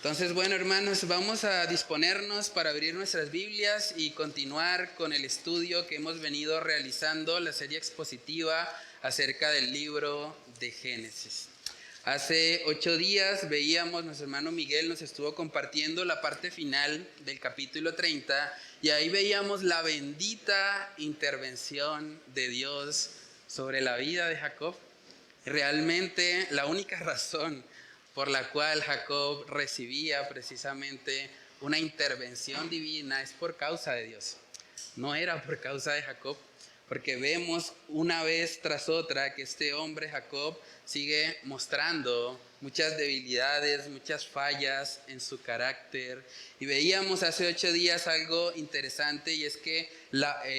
Entonces, bueno, hermanos, vamos a disponernos para abrir nuestras Biblias y continuar con el estudio que hemos venido realizando, la serie expositiva acerca del libro de Génesis. Hace 8 días veíamos, nuestro hermano Miguel nos estuvo compartiendo la parte final del capítulo 30 y ahí veíamos la bendita intervención de Dios sobre la vida de Jacob. Realmente la única razón por la cual Jacob recibía precisamente una intervención divina es por causa de Dios. No era por causa de Jacob, porque vemos una vez tras otra que este hombre Jacob sigue mostrando muchas debilidades, muchas fallas en su carácter. Y veíamos hace 8 días algo interesante, y es que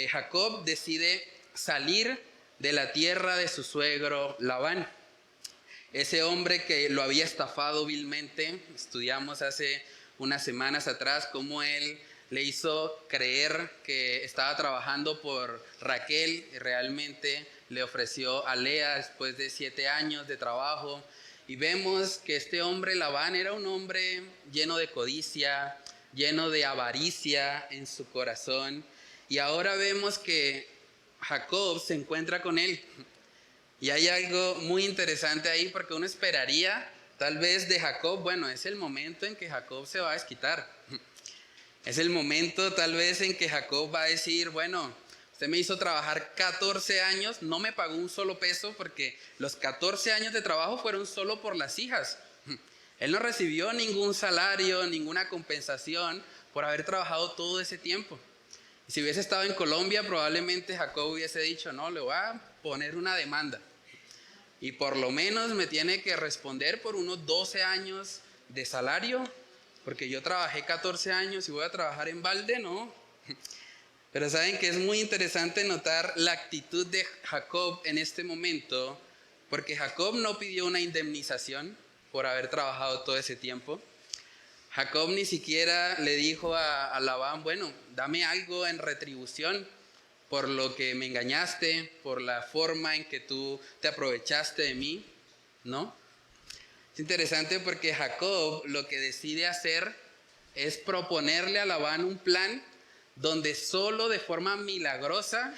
Jacob decide salir de la tierra de su suegro Labán. Ese hombre que lo había estafado vilmente. Estudiamos hace unas semanas atrás cómo él le hizo creer que estaba trabajando por Raquel y realmente le ofreció a Lea después de 7 años de trabajo. Y vemos que este hombre Labán era un hombre lleno de codicia, lleno de avaricia en su corazón. Y ahora vemos que Jacob se encuentra con él. Y hay algo muy interesante ahí, porque uno esperaría tal vez de Jacob, bueno, es el momento en que Jacob se va a desquitar. Es el momento tal vez en que Jacob va a decir, bueno, usted me hizo trabajar 14 años, no me pagó un solo peso, porque los 14 años de trabajo fueron solo por las hijas. Él no recibió ningún salario, ninguna compensación por haber trabajado todo ese tiempo. Y si hubiese estado en Colombia, probablemente Jacob hubiese dicho, no, le voy a poner una demanda. Y por lo menos me tiene que responder por unos 12 años de salario, porque yo trabajé 14 años y voy a trabajar en balde, no. Pero saben que es muy interesante notar la actitud de Jacob en este momento, porque Jacob no pidió una indemnización por haber trabajado todo ese tiempo. Jacob ni siquiera le dijo a Labán, bueno, dame algo en retribución por lo que me engañaste, por la forma en que tú te aprovechaste de mí, ¿no? Es interesante porque Jacob lo que decide hacer es proponerle a Labán un plan donde solo de forma milagrosa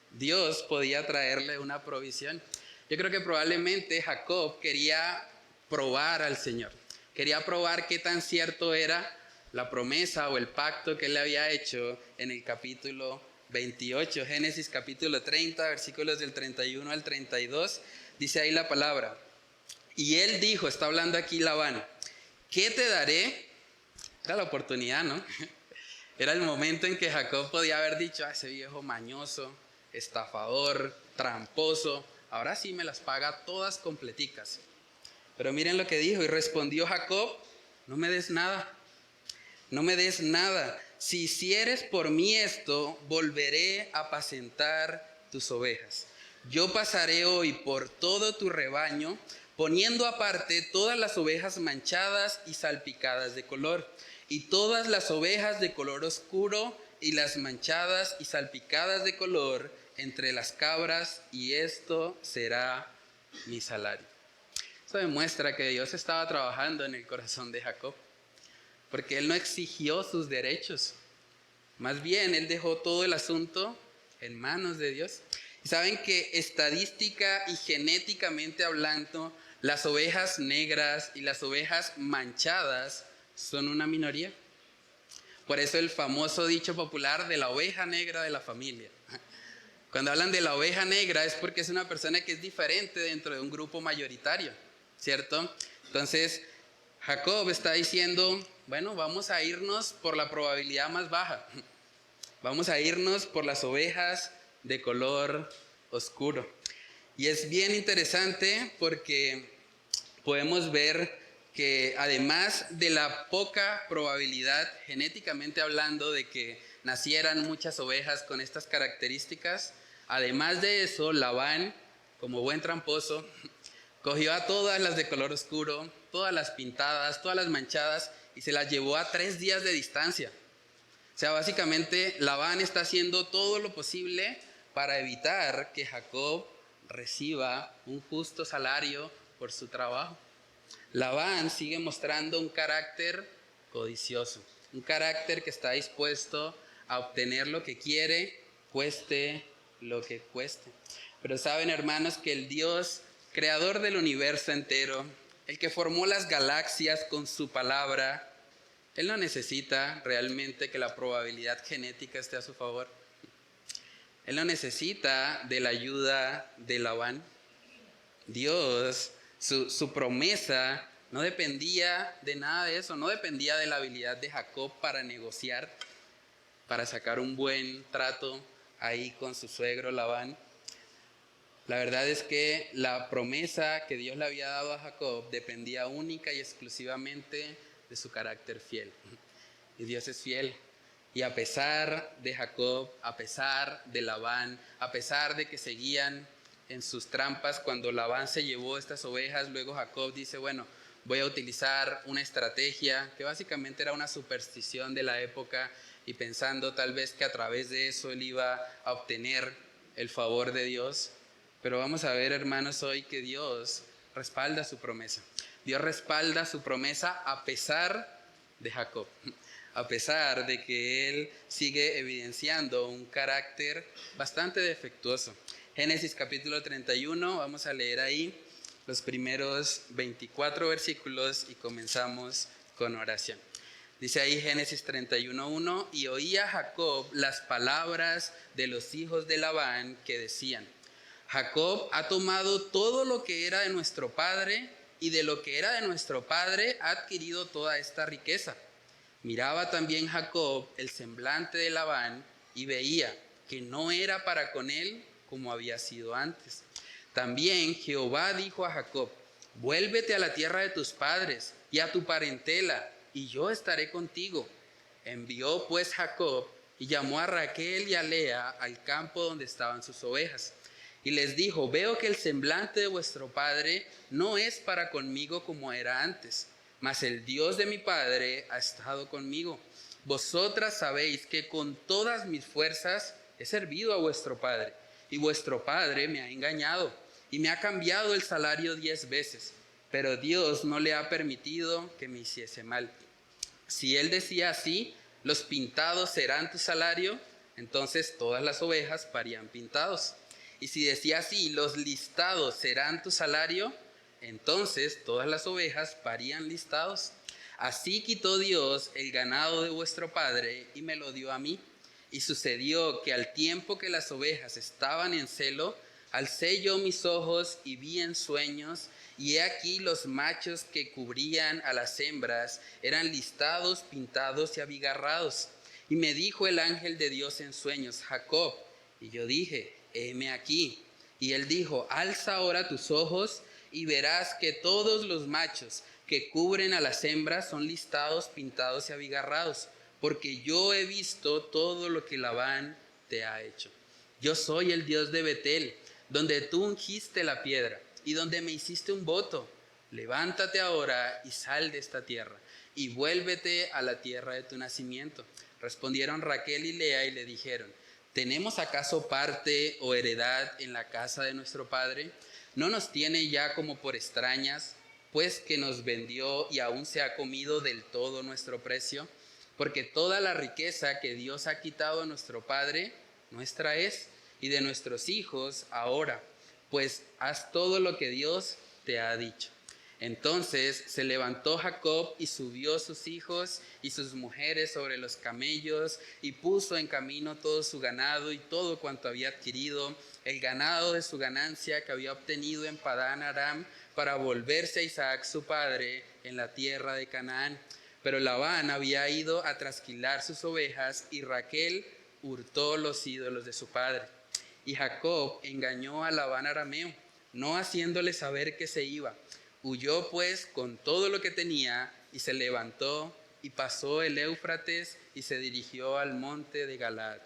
Dios podía traerle una provisión. Yo creo que probablemente Jacob quería probar al Señor, quería probar qué tan cierto era la promesa o el pacto que él le había hecho en el capítulo 28, Génesis capítulo 30, versículos del 31 al 32, dice ahí la palabra. Y él dijo, está hablando aquí Labán, ¿qué te daré? Era la oportunidad, ¿no? Era el momento en que Jacob podía haber dicho, ese viejo mañoso, estafador, tramposo, ahora sí me las paga todas completicas. Pero miren lo que dijo, y respondió Jacob, no me des nada, no me des nada. Si hicieres por mí esto, volveré a apacentar tus ovejas. Yo pasaré hoy por todo tu rebaño, poniendo aparte todas las ovejas manchadas y salpicadas de color, y todas las ovejas de color oscuro, y las manchadas y salpicadas de color entre las cabras, y esto será mi salario. Eso demuestra que Dios estaba trabajando en el corazón de Jacob, porque él no exigió sus derechos. Más bien, él dejó todo el asunto en manos de Dios. Y saben que estadística y genéticamente hablando, las ovejas negras y las ovejas manchadas son una minoría. Por eso el famoso dicho popular de la oveja negra de la familia. Cuando hablan de la oveja negra es porque es una persona que es diferente dentro de un grupo mayoritario, ¿cierto? Entonces, Jacob está diciendo, bueno, vamos a irnos por la probabilidad más baja. Vamos a irnos por las ovejas de color oscuro. Y es bien interesante porque podemos ver que además de la poca probabilidad, genéticamente hablando, de que nacieran muchas ovejas con estas características, además de eso, Labán, como buen tramposo, cogió a todas las de color oscuro, todas las pintadas, todas las manchadas, y se las llevó a 3 días de distancia. O sea, básicamente Labán está haciendo todo lo posible para evitar que Jacob reciba un justo salario por su trabajo. Labán sigue mostrando un carácter codicioso, un carácter que está dispuesto a obtener lo que quiere, cueste lo que cueste. Pero saben, hermanos, que el Dios creador del universo entero, el que formó las galaxias con su palabra, Él no necesita realmente que la probabilidad genética esté a su favor. Él no necesita de la ayuda de Labán. Dios, su promesa no dependía de nada de eso, no dependía de la habilidad de Jacob para negociar, para sacar un buen trato ahí con su suegro Labán. La verdad es que la promesa que Dios le había dado a Jacob dependía única y exclusivamente de su carácter fiel. Y Dios es fiel. Y a pesar de Jacob, a pesar de Labán, a pesar de que seguían en sus trampas, cuando Labán se llevó estas ovejas, luego Jacob dice, bueno, voy a utilizar una estrategia que básicamente era una superstición de la época, y pensando tal vez que a través de eso él iba a obtener el favor de Dios. Pero vamos a ver, hermanos, hoy que Dios respalda su promesa. Dios respalda su promesa a pesar de Jacob, a pesar de que él sigue evidenciando un carácter bastante defectuoso. Génesis capítulo 31, vamos a leer ahí los primeros 24 versículos y comenzamos con oración. Dice ahí Génesis 31:1, y oía Jacob las palabras de los hijos de Labán que decían, Jacob ha tomado todo lo que era de nuestro padre, y de lo que era de nuestro padre ha adquirido toda esta riqueza. Miraba también Jacob el semblante de Labán y veía que no era para con él como había sido antes. También Jehová dijo a Jacob, vuélvete a la tierra de tus padres y a tu parentela, y yo estaré contigo. Envió pues Jacob y llamó a Raquel y a Lea al campo donde estaban sus ovejas. Y les dijo, veo que el semblante de vuestro padre no es para conmigo como era antes, mas el Dios de mi padre ha estado conmigo. Vosotras sabéis que con todas mis fuerzas he servido a vuestro padre, y vuestro padre me ha engañado, y me ha cambiado el salario 10 veces, pero Dios no le ha permitido que me hiciese mal. Si él decía así, los pintados serán tu salario, entonces todas las ovejas parían pintados. Y si decía así, los listados serán tu salario, entonces todas las ovejas parían listados. Así quitó Dios el ganado de vuestro padre y me lo dio a mí. Y sucedió que al tiempo que las ovejas estaban en celo, alcé yo mis ojos y vi en sueños, y he aquí los machos que cubrían a las hembras eran listados, pintados y abigarrados. Y me dijo el ángel de Dios en sueños, Jacob. Y yo dije, heme aquí. Y él dijo, alza ahora tus ojos y verás que todos los machos que cubren a las hembras son listados, pintados y abigarrados, porque yo he visto todo lo que Labán te ha hecho. Yo soy el Dios de Betel, donde tú ungiste la piedra y donde me hiciste un voto. Levántate ahora y sal de esta tierra y vuélvete a la tierra de tu nacimiento. Respondieron Raquel y Lea y le dijeron, ¿tenemos acaso parte o heredad en la casa de nuestro padre? ¿No nos tiene ya como por extrañas, pues que nos vendió y aún se ha comido del todo nuestro precio? Porque toda la riqueza que Dios ha quitado a nuestro padre, nuestra es, y de nuestros hijos ahora, pues haz todo lo que Dios te ha dicho. Entonces se levantó Jacob y subió sus hijos y sus mujeres sobre los camellos y puso en camino todo su ganado y todo cuanto había adquirido, el ganado de su ganancia que había obtenido en Padán Aram, para volverse a Isaac su padre en la tierra de Canaán. Pero Labán había ido a trasquilar sus ovejas y Raquel hurtó los ídolos de su padre. Y Jacob engañó a Labán arameo, no haciéndole saber que se iba. Huyó pues con todo lo que tenía y se levantó y pasó el Éufrates y se dirigió al monte de Galaad.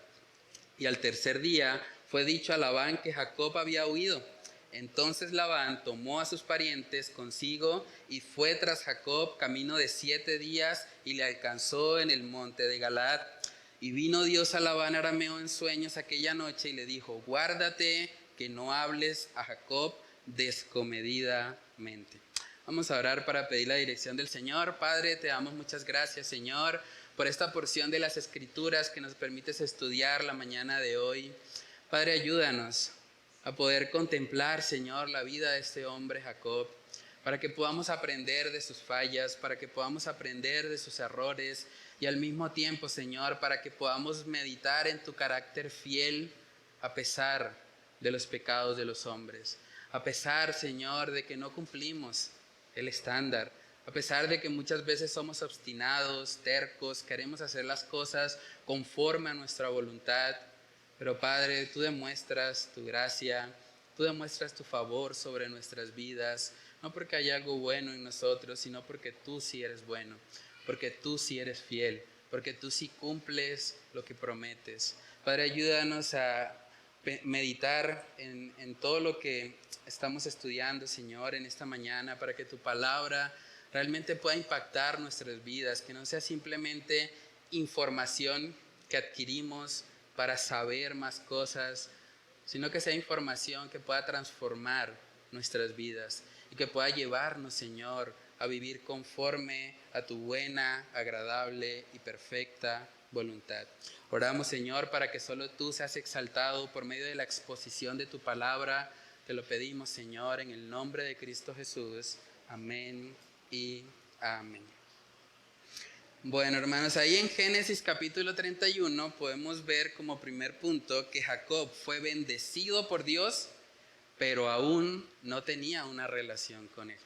Y al tercer día fue dicho a Labán que Jacob había huido. Entonces Labán tomó a sus parientes consigo y fue tras Jacob camino de 7 días y le alcanzó en el monte de Galaad. Y vino Dios a Labán arameo en sueños aquella noche y le dijo, guárdate que no hables a Jacob descomedidamente. Vamos a orar para pedir la dirección del Señor. Padre, te damos muchas gracias, Señor, por esta porción de las Escrituras que nos permites estudiar la mañana de hoy. Padre, ayúdanos a poder contemplar, Señor, la vida de este hombre Jacob, para que podamos aprender de sus fallas, para que podamos aprender de sus errores y al mismo tiempo, Señor, para que podamos meditar en tu carácter fiel a pesar de los pecados de los hombres, a pesar, Señor, de que no cumplimos el estándar, a pesar de que muchas veces somos obstinados, tercos, queremos hacer las cosas conforme a nuestra voluntad. Pero Padre, tú demuestras tu gracia, tú demuestras tu favor sobre nuestras vidas, no porque hay algo bueno en nosotros, sino porque tú sí eres bueno, porque tú sí eres fiel, porque tú sí cumples lo que prometes. Padre, ayúdanos a meditar en todo lo que estamos estudiando, Señor, en esta mañana, para que tu palabra realmente pueda impactar nuestras vidas, que no sea simplemente información que adquirimos para saber más cosas, sino que sea información que pueda transformar nuestras vidas y que pueda llevarnos, Señor, a vivir conforme a tu buena, agradable y perfecta voluntad. Oramos, Señor, para que solo tú seas exaltado por medio de la exposición de tu palabra. Te lo pedimos, Señor, en el nombre de Cristo Jesús. Amén y amén. Bueno, hermanos, ahí en Génesis capítulo 31 podemos ver como primer punto que Jacob fue bendecido por Dios, pero aún no tenía una relación con él.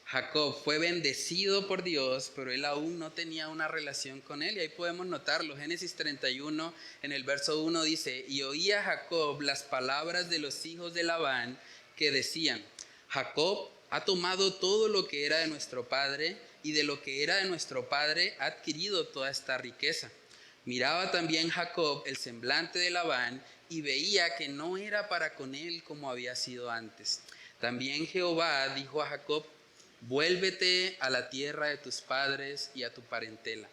Jacob fue bendecido por Dios, pero él aún no tenía una relación con él. Y ahí podemos notarlo. Génesis 31, en el verso 1 dice: y oía Jacob las palabras de los hijos de Labán que decían: Jacob ha tomado todo lo que era de nuestro padre, y de lo que era de nuestro padre ha adquirido toda esta riqueza. Miraba también Jacob el semblante de Labán, y veía que no era para con él como había sido antes. También Jehová dijo a Jacob: vuélvete a la tierra de tus padres y a tu parentela,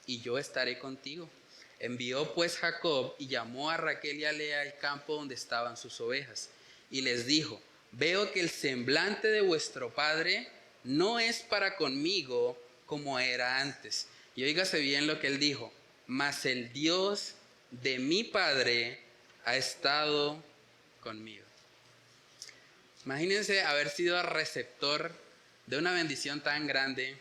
y yo estaré contigo. Envió pues Jacob y llamó a Raquel y a Lea al campo donde estaban sus ovejas, y les dijo: veo que el semblante de vuestro padre no es para conmigo como era antes. Y óigase bien lo que él dijo: mas el Dios de mi padre ha estado conmigo. Imagínense haber sido receptor de una bendición tan grande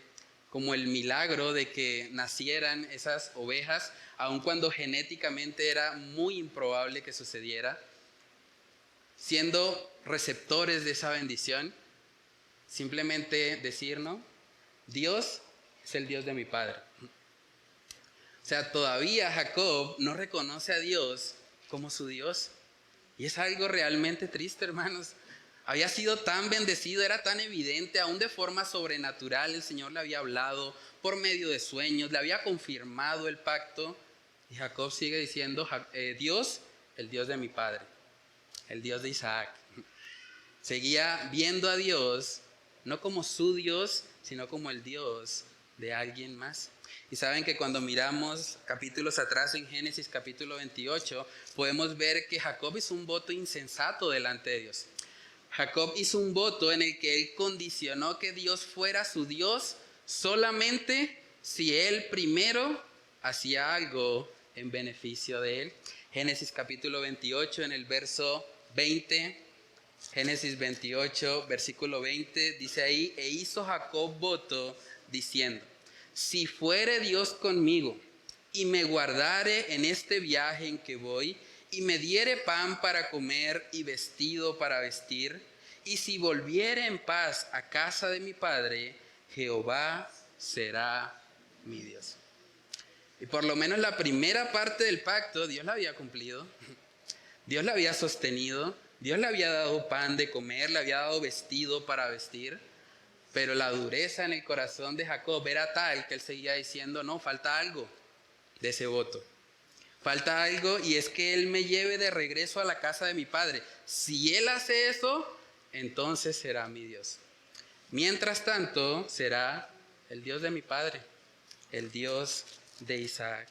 como el milagro de que nacieran esas ovejas, aun cuando genéticamente era muy improbable que sucediera. Siendo receptores de esa bendición, simplemente decir, ¿no? Dios es el Dios de mi padre. O sea, todavía Jacob no reconoce a Dios como su Dios. Y es algo realmente triste, hermanos. Había sido tan bendecido, era tan evidente, aún de forma sobrenatural. El Señor le había hablado por medio de sueños, le había confirmado el pacto. Y Jacob sigue diciendo: Dios, el Dios de mi padre, el Dios de Isaac. Seguía viendo a Dios no como su Dios, sino como el Dios de alguien más. Y saben que cuando miramos capítulos atrás en Génesis capítulo 28, podemos ver que Jacob hizo un voto insensato delante de Dios. Jacob hizo un voto en el que él condicionó que Dios fuera su Dios solamente si él primero hacía algo en beneficio de él. Génesis capítulo 28 en el verso 20, Génesis 28 versículo 20 dice ahí: e hizo Jacob voto diciendo: si fuere Dios conmigo y me guardare en este viaje en que voy, y me diere pan para comer y vestido para vestir, y si volviere en paz a casa de mi padre, Jehová será mi Dios. Y por lo menos la primera parte del pacto Dios la había cumplido, Dios la había sostenido, Dios le había dado pan de comer, le había dado vestido para vestir. Pero la dureza en el corazón de Jacob era tal que él seguía diciendo: no, falta algo de ese voto. Falta algo, y es que él me lleve de regreso a la casa de mi padre. Si él hace eso, entonces será mi Dios. Mientras tanto, será el Dios de mi padre, el Dios de Isaac.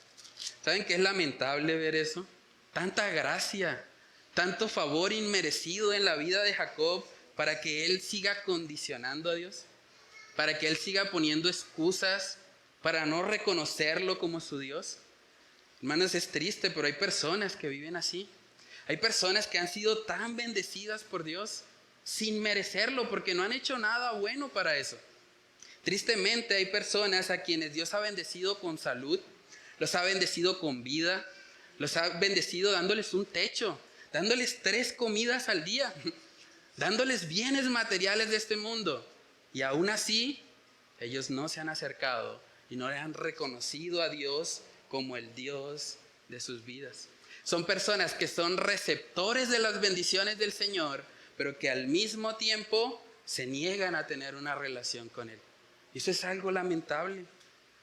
¿Saben qué es lamentable ver eso? Tanta gracia, tanto favor inmerecido en la vida de Jacob para que él siga condicionando a Dios. para que Él siga poniendo excusas para no reconocerlo como su Dios. Hermanos, es triste, pero hay personas que viven así. Hay personas que han sido tan bendecidas por Dios sin merecerlo, porque no han hecho nada bueno para eso. Tristemente hay personas a quienes Dios ha bendecido con salud, los ha bendecido con vida, los ha bendecido dándoles un techo, dándoles 3 comidas al día, dándoles bienes materiales de este mundo. Y aún así, ellos no se han acercado y no le han reconocido a Dios como el Dios de sus vidas. Son personas que son receptores de las bendiciones del Señor, pero que al mismo tiempo se niegan a tener una relación con Él. Y eso es algo lamentable.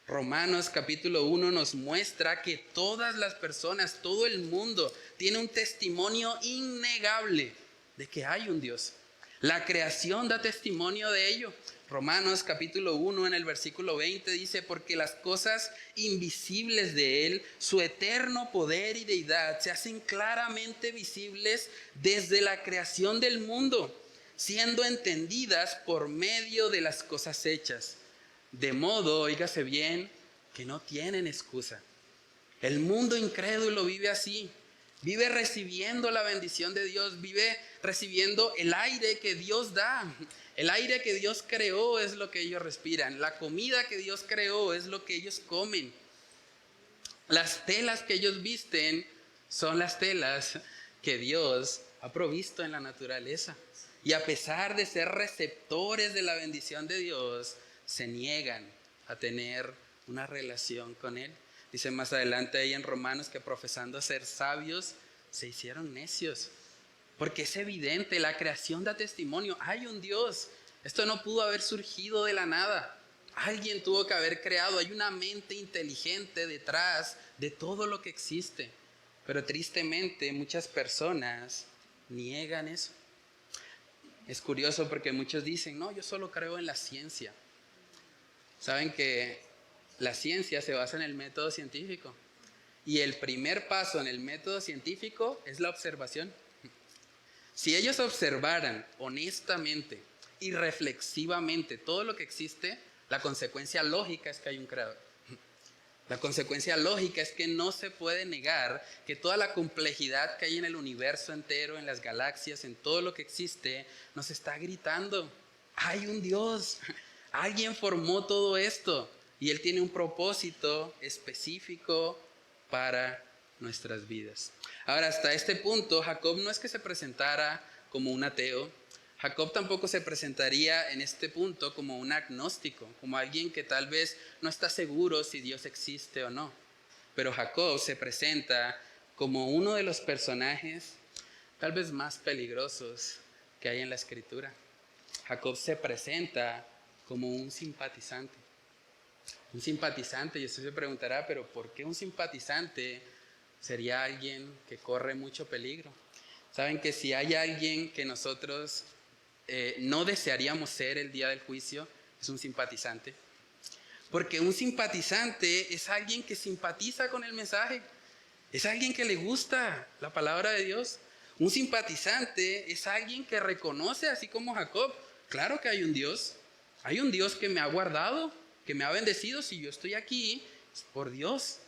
Romanos capítulo 1 nos muestra que todas las personas, todo el mundo, tiene un testimonio innegable de que hay un Dios. La creación da testimonio de ello. Romanos capítulo 1 en el versículo 20 dice: porque las cosas invisibles de Él, su eterno poder y deidad, se hacen claramente visibles desde la creación del mundo, siendo entendidas por medio de las cosas hechas. De modo, óigase bien, que no tienen excusa. El mundo incrédulo vive así. Vive recibiendo la bendición de Dios, vive recibiendo el aire que Dios da. El aire que Dios creó es lo que ellos respiran. La comida que Dios creó es lo que ellos comen. Las telas que ellos visten son las telas que Dios ha provisto en la naturaleza. Y a pesar de ser receptores de la bendición de Dios, se niegan a tener una relación con Él. Dice más adelante ahí en Romanos que profesando ser sabios, se hicieron necios. Porque es evidente, la creación da testimonio. Hay un Dios. Esto no pudo haber surgido de la nada. Alguien tuvo que haber creado. Hay una mente inteligente detrás de todo lo que existe. Pero tristemente muchas personas niegan eso. Es curioso porque muchos dicen: no, yo solo creo en la ciencia. Saben que la ciencia se basa en el método científico. Y el primer paso en el método científico es la observación. Si ellos observaran honestamente y reflexivamente todo lo que existe, la consecuencia lógica es que hay un creador. La consecuencia lógica es que no se puede negar que toda la complejidad que hay en el universo entero, en las galaxias, en todo lo que existe, nos está gritando: hay un Dios. Alguien formó todo esto y Él tiene un propósito específico para nuestras vidas. Ahora, hasta este punto, Jacob no es que se presentara como un ateo. Jacob tampoco se presentaría en este punto como un agnóstico, como alguien que tal vez no está seguro si Dios existe o no. Pero Jacob se presenta como uno de los personajes tal vez más peligrosos que hay en la Escritura. Jacob se presenta como un simpatizante. Un simpatizante, y usted se preguntará: ¿pero por qué un simpatizante sería alguien que corre mucho peligro? Saben que si hay alguien que nosotros no desearíamos ser el día del juicio, es un simpatizante. Porque un simpatizante es alguien que simpatiza con el mensaje, es alguien que le gusta la palabra de Dios. Un simpatizante es alguien que reconoce, así como Jacob: claro que hay un Dios que me ha guardado, que me ha bendecido. Si yo estoy aquí, es por Dios.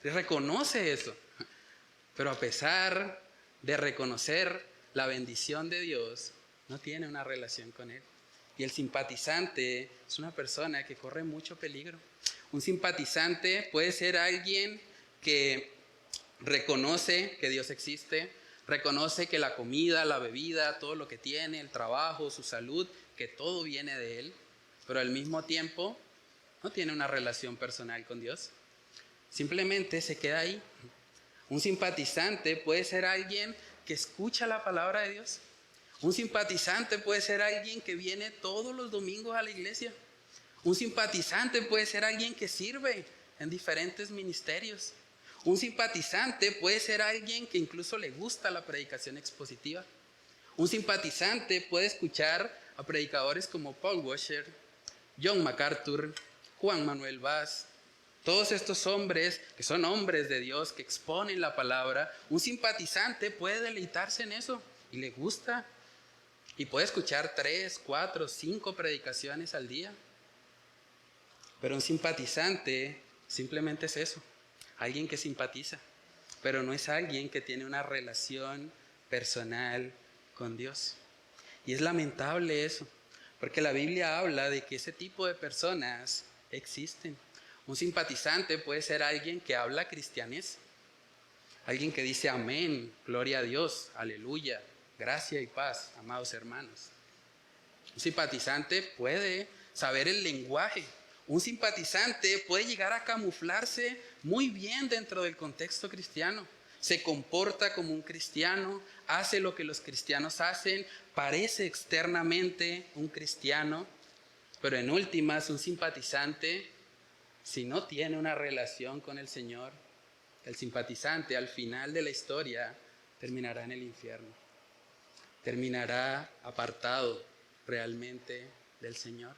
Reconoce eso. Pero a pesar de reconocer la bendición de Dios, no tiene una relación con Él. Y el simpatizante es una persona que corre mucho peligro. Un simpatizante puede ser alguien que reconoce que Dios existe, reconoce que la comida, la bebida, todo lo que tiene, el trabajo, su salud, que todo viene de Él, pero al mismo tiempo no tiene una relación personal con Dios. Simplemente se queda ahí. Un simpatizante puede ser alguien que escucha la palabra de Dios. Un simpatizante puede ser alguien que viene todos los domingos a la iglesia. Un simpatizante puede ser alguien que sirve en diferentes ministerios. Un simpatizante puede ser alguien que incluso le gusta la predicación expositiva. Un simpatizante puede escuchar a predicadores como Paul Washer, John MacArthur, Juan Manuel Vaz. Todos estos hombres que son hombres de Dios, que exponen la palabra. Un simpatizante puede deleitarse en eso y le gusta. Y puede escuchar 3, 4, 5 predicaciones al día. Pero un simpatizante simplemente es eso, alguien que simpatiza, pero no es alguien que tiene una relación personal con Dios. Y es lamentable eso, porque la Biblia habla de que ese tipo de personas existen. Un simpatizante puede ser alguien que habla cristianés, alguien que dice amén, gloria a Dios, aleluya, gracia y paz, amados hermanos. Un simpatizante puede saber el lenguaje. Un simpatizante puede llegar a camuflarse muy bien dentro del contexto cristiano. Se comporta como un cristiano, hace lo que los cristianos hacen, parece externamente un cristiano, pero en últimas un simpatizante, si no tiene una relación con el Señor, el simpatizante al final de la historia terminará en el infierno. Terminará apartado realmente del Señor.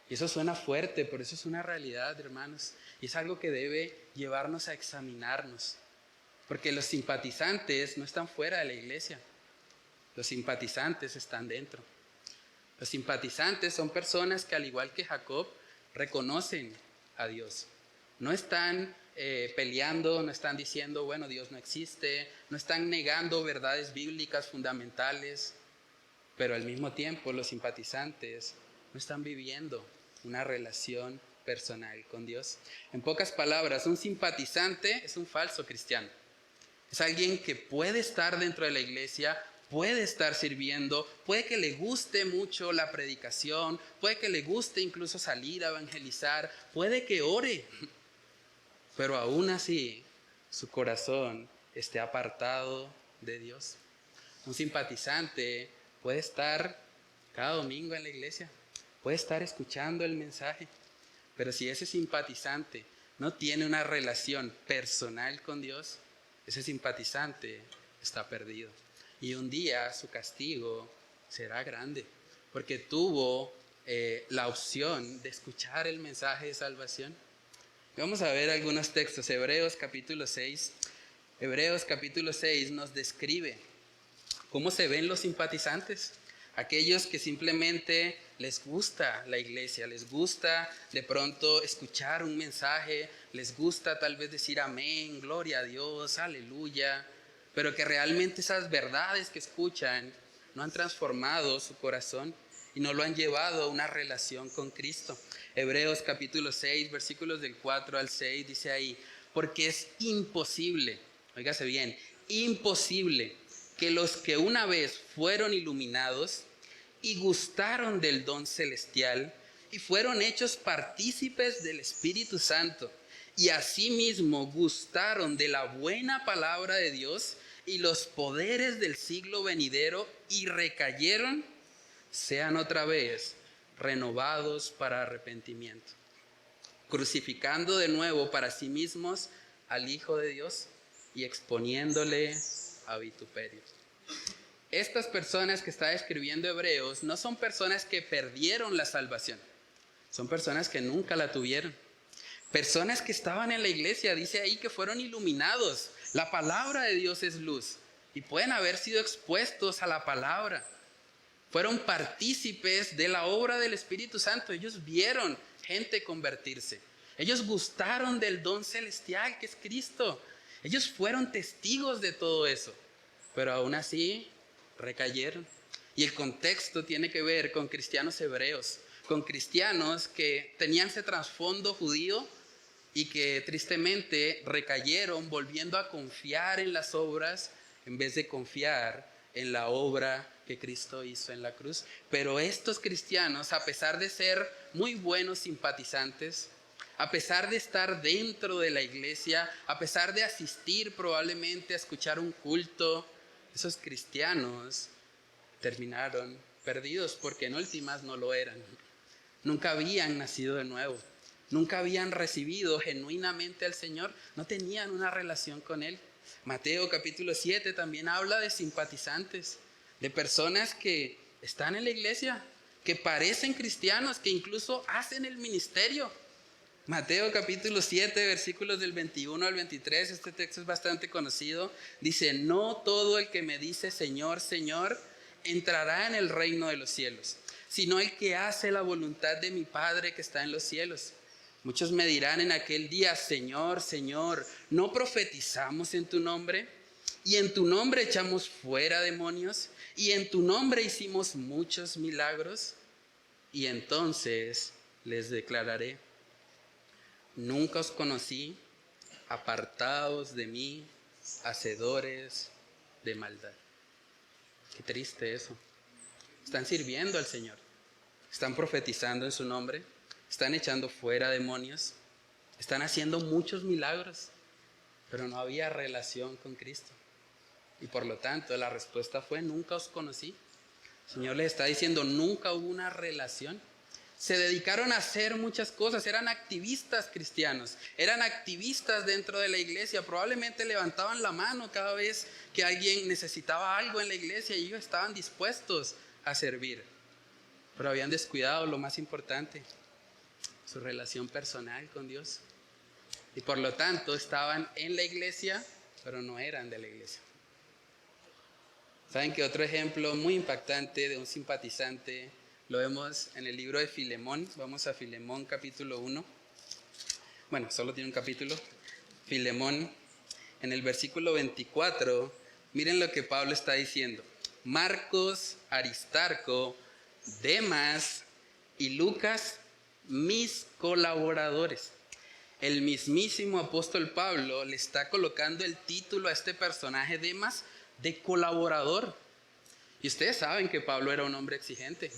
Y eso suena fuerte, pero eso es una realidad, hermanos. Y es algo que debe llevarnos a examinarnos. Porque los simpatizantes no están fuera de la iglesia. Los simpatizantes están dentro. Los simpatizantes son personas que, al igual que Jacob, reconocen a Dios. No están peleando, no están diciendo, bueno, Dios no existe, no están negando verdades bíblicas fundamentales, pero al mismo tiempo los simpatizantes no están viviendo una relación personal con Dios. En pocas palabras, un simpatizante es un falso cristiano. Es alguien que puede estar dentro de la iglesia, puede estar sirviendo, puede que le guste mucho la predicación, puede que le guste incluso salir a evangelizar, puede que ore, pero aún así su corazón esté apartado de Dios. Un simpatizante puede estar cada domingo en la iglesia, puede estar escuchando el mensaje, pero si ese simpatizante no tiene una relación personal con Dios, ese simpatizante está perdido. Y un día su castigo será grande, porque tuvo la opción de escuchar el mensaje de salvación. Vamos a ver algunos textos. Hebreos capítulo 6. Hebreos capítulo 6 nos describe cómo se ven los simpatizantes. Aquellos que simplemente les gusta la iglesia, les gusta de pronto escuchar un mensaje, les gusta tal vez decir amén, gloria a Dios, aleluya, pero que realmente esas verdades que escuchan no han transformado su corazón y no lo han llevado a una relación con Cristo. Hebreos capítulo 6, versículos del 4 al 6 dice ahí, porque es imposible, óigase bien, imposible que los que una vez fueron iluminados y gustaron del don celestial y fueron hechos partícipes del Espíritu Santo y asimismo gustaron de la buena palabra de Dios y los poderes del siglo venidero y recayeron, sean otra vez renovados para arrepentimiento, crucificando de nuevo para sí mismos al Hijo de Dios y exponiéndole a vituperio. Estas personas que está escribiendo Hebreos no son personas que perdieron la salvación, son personas que nunca la tuvieron. Personas que estaban en la iglesia, dice ahí que fueron iluminados. La palabra de Dios es luz y pueden haber sido expuestos a la palabra. Fueron partícipes de la obra del Espíritu Santo. Ellos vieron gente convertirse. Ellos gustaron del don celestial que es Cristo. Ellos fueron testigos de todo eso. Pero aún así recayeron. Y el contexto tiene que ver con cristianos hebreos, con cristianos que tenían ese trasfondo judío y que tristemente recayeron volviendo a confiar en las obras en vez de confiar en la obra que Cristo hizo en la cruz. Pero estos cristianos, a pesar de ser muy buenos simpatizantes, a pesar de estar dentro de la iglesia, a pesar de asistir probablemente a escuchar un culto, esos cristianos terminaron perdidos porque en últimas no lo eran. Nunca habían nacido de nuevo, nunca habían recibido genuinamente al Señor, no tenían una relación con Él. Mateo capítulo 7 también habla de simpatizantes, de personas que están en la iglesia, que parecen cristianos, que incluso hacen el ministerio. Mateo capítulo 7, versículos del 21 al 23, este texto es bastante conocido. Dice, no todo el que me dice Señor, Señor, entrará en el reino de los cielos, sino el que hace la voluntad de mi Padre que está en los cielos. Muchos me dirán en aquel día: Señor, Señor, ¿no profetizamos en tu nombre? Y en tu nombre echamos fuera demonios, y en tu nombre hicimos muchos milagros. Y entonces les declararé: nunca os conocí, apartados de mí, hacedores de maldad. Qué triste eso. Están sirviendo al Señor, están profetizando en su nombre, están echando fuera demonios, están haciendo muchos milagros, pero no había relación con Cristo. Y por lo tanto la respuesta fue: nunca os conocí. El Señor les está diciendo: nunca hubo una relación. Se dedicaron a hacer muchas cosas, eran activistas cristianos, eran activistas dentro de la iglesia, probablemente levantaban la mano cada vez que alguien necesitaba algo en la iglesia y ellos estaban dispuestos a servir, pero habían descuidado lo más importante: su relación personal con Dios. Y por lo tanto estaban en la iglesia, pero no eran de la iglesia. ¿Saben que otro ejemplo muy impactante de un simpatizante lo vemos en el libro de Filemón? Vamos a Filemón capítulo 1. Bueno, solo tiene un capítulo. Filemón, en el versículo 24, miren lo que Pablo está diciendo: Marcos, Aristarco, Demas y Lucas, mis colaboradores. El mismísimo apóstol Pablo le está colocando el título a este personaje Demas de colaborador. Y ustedes saben que Pablo era un hombre exigente.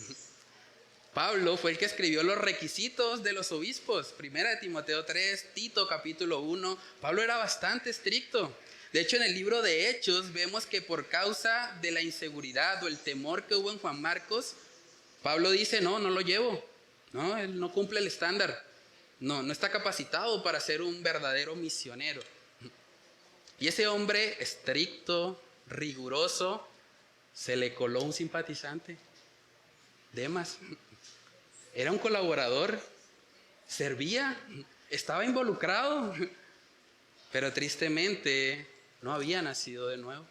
Pablo fue el que escribió los requisitos de los obispos. Primera de Timoteo 3, Tito capítulo 1. Pablo era bastante estricto. De hecho, en el libro de Hechos vemos que por causa de la inseguridad o el temor que hubo en Juan Marcos, Pablo dice: no lo llevo. No, él no cumple el estándar. No está capacitado para ser un verdadero misionero. Y ese hombre estricto, riguroso, se le coló un simpatizante, Demas. Era un colaborador, servía, estaba involucrado, pero tristemente no había nacido de nuevo.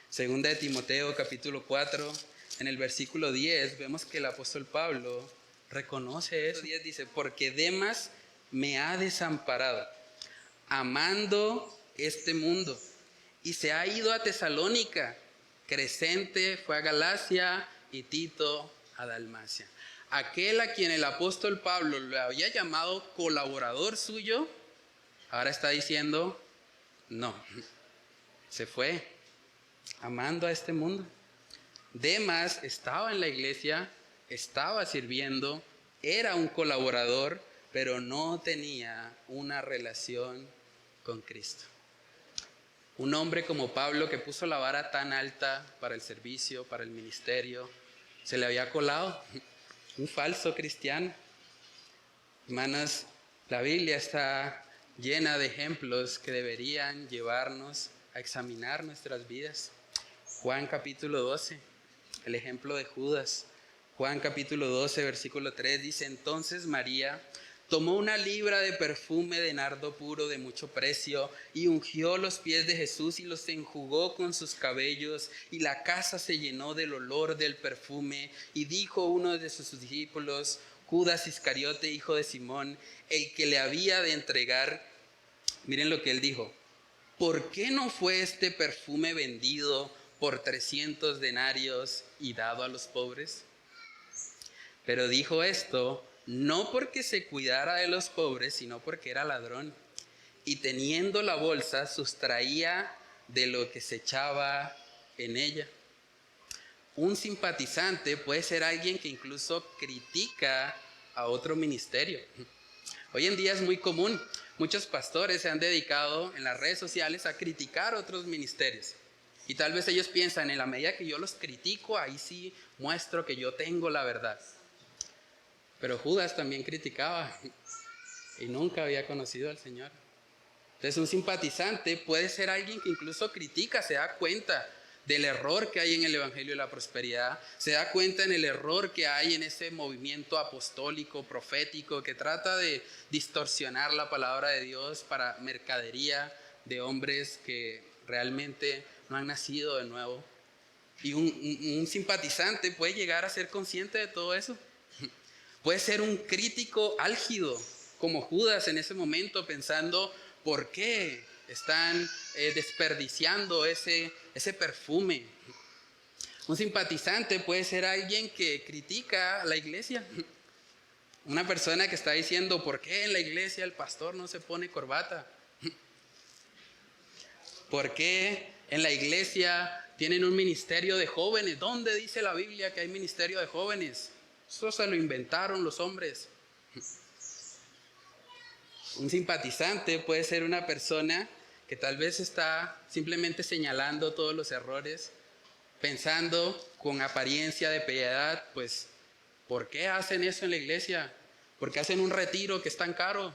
Segunda de Timoteo capítulo 4, en el versículo 10, vemos que el apóstol Pablo reconoce eso. 10 dice: porque Demas me ha desamparado, amando este mundo, y se ha ido a Tesalónica. Crescente fue a Galacia y Tito a Dalmacia. Aquel a quien el apóstol Pablo le había llamado colaborador suyo, ahora está diciendo: no, se fue amando a este mundo. Demas estaba en la iglesia, estaba sirviendo, era un colaborador, pero no tenía una relación con Cristo. Un hombre como Pablo, que puso la vara tan alta para el servicio, para el ministerio, se le había colado un falso cristiano. Hermanos, la Biblia está llena de ejemplos que deberían llevarnos a examinar nuestras vidas. Juan capítulo 12, el ejemplo de Judas. Juan capítulo 12, versículo 3 dice: entonces María tomó una libra de perfume de nardo puro de mucho precio y ungió los pies de Jesús y los enjugó con sus cabellos, y la casa se llenó del olor del perfume. Y dijo uno de sus discípulos, Judas Iscariote, hijo de Simón, el que le había de entregar, miren lo que él dijo: ¿por qué no fue este perfume vendido por 300 denarios y dado a los pobres? Pero dijo esto no porque se cuidara de los pobres, sino porque era ladrón, y teniendo la bolsa sustraía de lo que se echaba en ella. Un simpatizante puede ser alguien que incluso critica a otro ministerio. Hoy en día es muy común. Muchos pastores se han dedicado en las redes sociales a criticar otros ministerios. Y tal vez ellos piensan: en la medida que yo los critico, ahí sí muestro que yo tengo la verdad. Pero Judas también criticaba y nunca había conocido al Señor. Entonces, un simpatizante puede ser alguien que incluso critica, se da cuenta del error que hay en el Evangelio de la Prosperidad, se da cuenta en el error que hay en ese movimiento apostólico, profético, que trata de distorsionar la palabra de Dios para mercadería de hombres que realmente no han nacido de nuevo. Y un simpatizante puede llegar a ser consciente de todo eso. Puede ser un crítico álgido, como Judas en ese momento, pensando, ¿por qué están desperdiciando ese perfume? Un simpatizante puede ser alguien que critica la iglesia. Una persona que está diciendo, ¿por qué en la iglesia el pastor no se pone corbata? ¿Por qué en la iglesia tienen un ministerio de jóvenes? ¿Dónde dice la Biblia que hay ministerio de jóvenes? Eso se lo inventaron los hombres. Un simpatizante puede ser una persona que tal vez está simplemente señalando todos los errores, pensando con apariencia de piedad, pues, ¿por qué hacen eso en la iglesia? ¿Por qué hacen un retiro que es tan caro?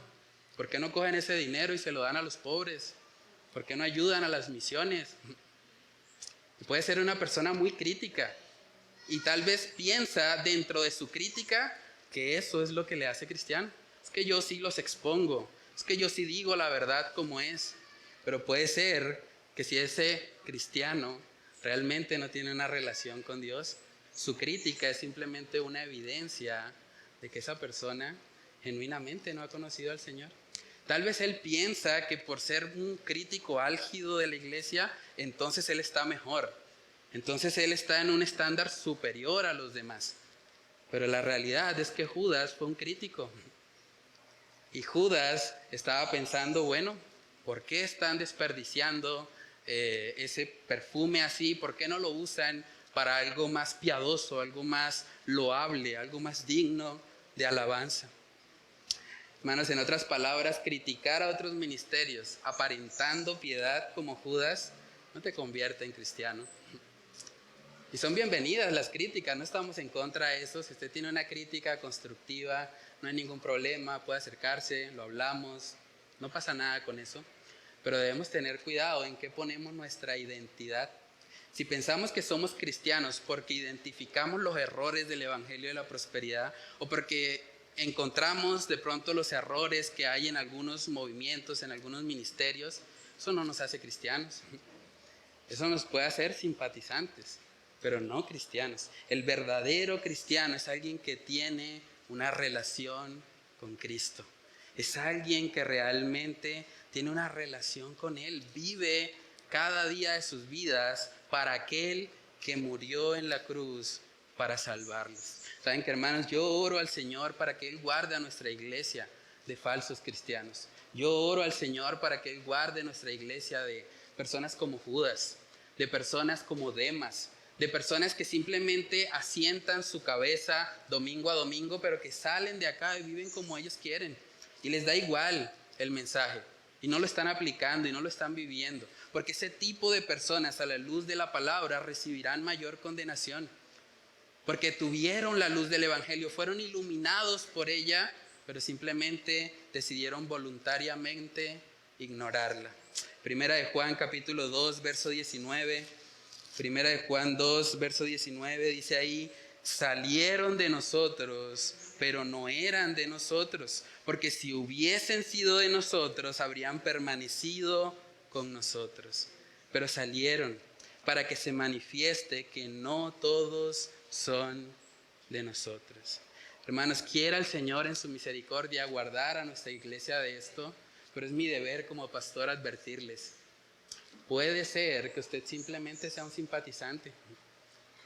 ¿Por qué no cogen ese dinero y se lo dan a los pobres? ¿Por qué no ayudan a las misiones? Y puede ser una persona muy crítica y tal vez piensa dentro de su crítica que eso es lo que le hace cristiano. Es que yo sí los expongo, es que yo sí digo la verdad como es. Pero puede ser que si ese cristiano realmente no tiene una relación con Dios, su crítica es simplemente una evidencia de que esa persona genuinamente no ha conocido al Señor. Tal vez él piensa que por ser un crítico álgido de la iglesia, entonces él está mejor. Entonces él está en un estándar superior a los demás. Pero la realidad es que Judas fue un crítico. Y Judas estaba pensando, bueno, ¿por qué están desperdiciando ese perfume así? ¿Por qué no lo usan para algo más piadoso, algo más loable, algo más digno de alabanza? Hermanos, en otras palabras, criticar a otros ministerios aparentando piedad como Judas no te convierte en cristiano. Y son bienvenidas las críticas, no estamos en contra de eso. Si usted tiene una crítica constructiva, no hay ningún problema, puede acercarse, lo hablamos, no pasa nada con eso. Pero debemos tener cuidado en qué ponemos nuestra identidad. Si pensamos que somos cristianos porque identificamos los errores del Evangelio de la Prosperidad o porque encontramos de pronto los errores que hay en algunos movimientos, en algunos ministerios, eso no nos hace cristianos. Eso nos puede hacer simpatizantes, pero no cristianos. El verdadero cristiano es alguien que tiene una relación con Cristo. Es alguien que realmente tiene una relación con Él. Vive cada día de sus vidas para aquel que murió en la cruz para salvarlos. Saben que, hermanos, yo oro al Señor para que Él guarde a nuestra iglesia de falsos cristianos. Yo oro al Señor para que Él guarde nuestra iglesia de personas como Judas, de personas como Demas, de personas que simplemente asientan su cabeza domingo a domingo, pero que salen de acá y viven como ellos quieren. Y les da igual el mensaje. Y no lo están aplicando y no lo están viviendo. Porque ese tipo de personas a la luz de la palabra recibirán mayor condenación. Porque tuvieron la luz del Evangelio, fueron iluminados por ella, pero simplemente decidieron voluntariamente ignorarla. Primera de Juan capítulo 2, verso 19. Primera de Juan 2, verso 19 dice ahí, salieron de nosotros, pero no eran de nosotros, porque si hubiesen sido de nosotros, habrían permanecido con nosotros. Pero salieron para que se manifieste que no todos son de nosotros. Hermanos, quiera el Señor en su misericordia guardar a nuestra iglesia de esto, pero es mi deber como pastor advertirles. Puede ser que usted simplemente sea un simpatizante.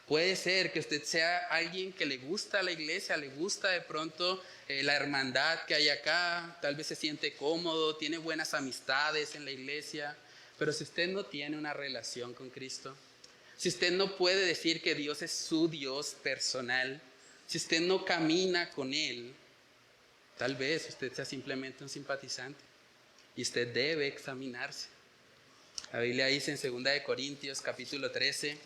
Puede ser que usted sea alguien que le gusta la iglesia, le gusta de pronto la hermandad que hay acá, tal vez se siente cómodo, tiene buenas amistades en la iglesia, pero si usted no tiene una relación con Cristo, si usted no puede decir que Dios es su Dios personal, si usted no camina con Él, tal vez usted sea simplemente un simpatizante y usted debe examinarse. La Biblia dice en 2 Corintios capítulo 13,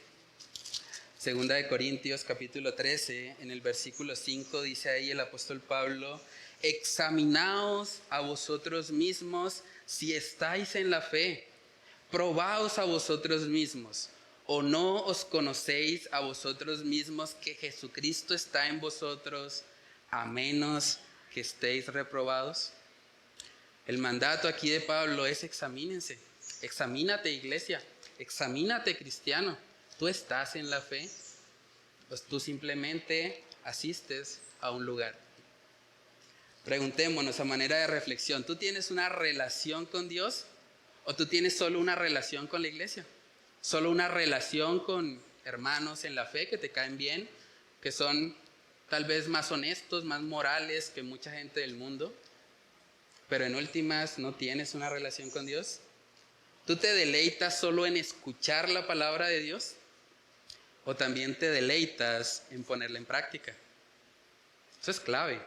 2 Corintios capítulo 13, en el versículo 5 dice ahí el apóstol Pablo, examinaos a vosotros mismos si estáis en la fe, probaos a vosotros mismos. ¿O no os conocéis a vosotros mismos que Jesucristo está en vosotros, a menos que estéis reprobados? El mandato aquí de Pablo es examínense. Examínate, iglesia. Examínate, cristiano. ¿Tú estás en la fe? Pues tú simplemente asistes a un lugar. Preguntémonos a manera de reflexión, ¿tú tienes una relación con Dios o tú tienes solo una relación con la iglesia? Solo una relación con hermanos en la fe que te caen bien, que son tal vez más honestos, más morales que mucha gente del mundo, pero en últimas no tienes una relación con Dios. ¿Tú te deleitas solo en escuchar la palabra de Dios o también te deleitas en ponerla en práctica? Eso es clave.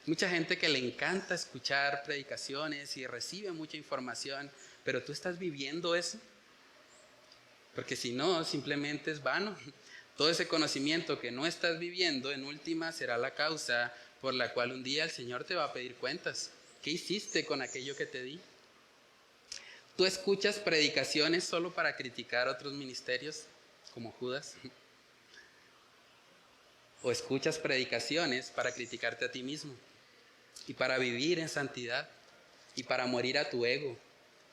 Mucha gente que le encanta escuchar predicaciones y recibe mucha información, pero ¿tú estás viviendo eso? Porque si no, simplemente es vano. Todo ese conocimiento que no estás viviendo, en última, será la causa por la cual un día el Señor te va a pedir cuentas. ¿Qué hiciste con aquello que te di? ¿Tú escuchas predicaciones solo para criticar otros ministerios, como Judas? ¿O escuchas predicaciones para criticarte a ti mismo? Y para vivir en santidad, y para morir a tu ego,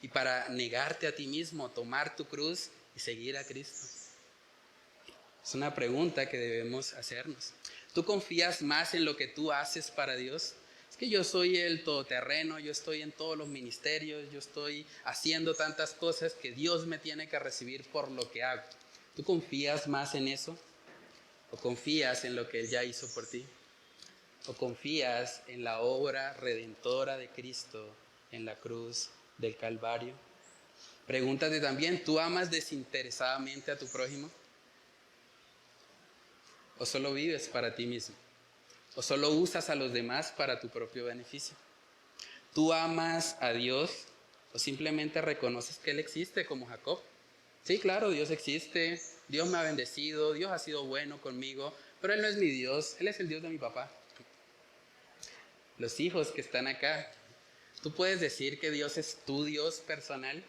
y para negarte a ti mismo, tomar tu cruz y seguir a Cristo. Es una pregunta que debemos hacernos. ¿Tú confías más en lo que tú haces para Dios? Es que yo soy el todoterreno, yo estoy en todos los ministerios, yo estoy haciendo tantas cosas que Dios me tiene que recibir por lo que hago. ¿Tú confías más en eso? ¿O confías en lo que Él ya hizo por ti? ¿O confías en la obra redentora de Cristo en la cruz del Calvario? Pregúntate también, ¿tú amas desinteresadamente a tu prójimo? ¿O solo vives para ti mismo? ¿O solo usas a los demás para tu propio beneficio? ¿Tú amas a Dios o simplemente reconoces que Él existe como Jacob? Sí, claro, Dios existe, Dios me ha bendecido, Dios ha sido bueno conmigo, pero Él no es mi Dios, Él es el Dios de mi papá. Los hijos que están acá, ¿tú puedes decir que Dios es tu Dios personal?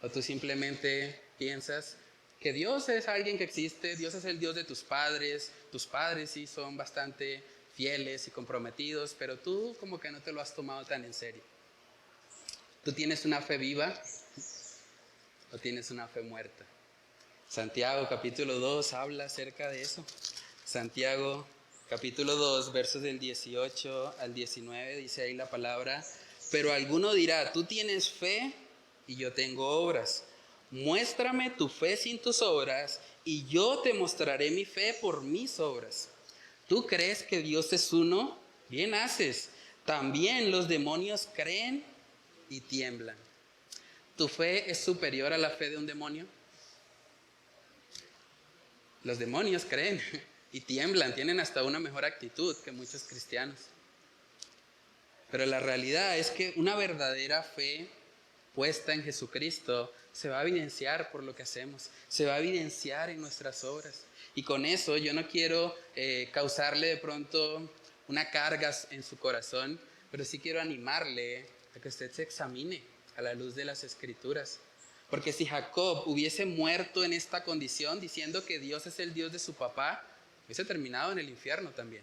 ¿O tú simplemente piensas que Dios es alguien que existe, Dios es el Dios de tus padres sí son bastante fieles y comprometidos, pero tú como que no te lo has tomado tan en serio? ¿Tú tienes una fe viva o tienes una fe muerta? Santiago capítulo 2 habla acerca de eso. Santiago capítulo 2 versos del 18 al 19 dice ahí la palabra: pero alguno dirá, tú tienes fe y yo tengo obras. Muéstrame tu fe sin tus obras y yo te mostraré mi fe por mis obras. ¿Tú crees que Dios es uno? Bien haces. También los demonios creen y tiemblan. ¿Tu fe es superior a la fe de un demonio? Los demonios creen y tiemblan, tienen hasta una mejor actitud que muchos cristianos. Pero la realidad es que una verdadera fe puesta en Jesucristo se va a evidenciar por lo que hacemos, se va a evidenciar en nuestras obras. Y con eso yo no quiero causarle de pronto una carga en su corazón, pero sí quiero animarle a que usted se examine a la luz de las Escrituras. Porque si Jacob hubiese muerto en esta condición, diciendo que Dios es el Dios de su papá, hubiese terminado en el infierno también.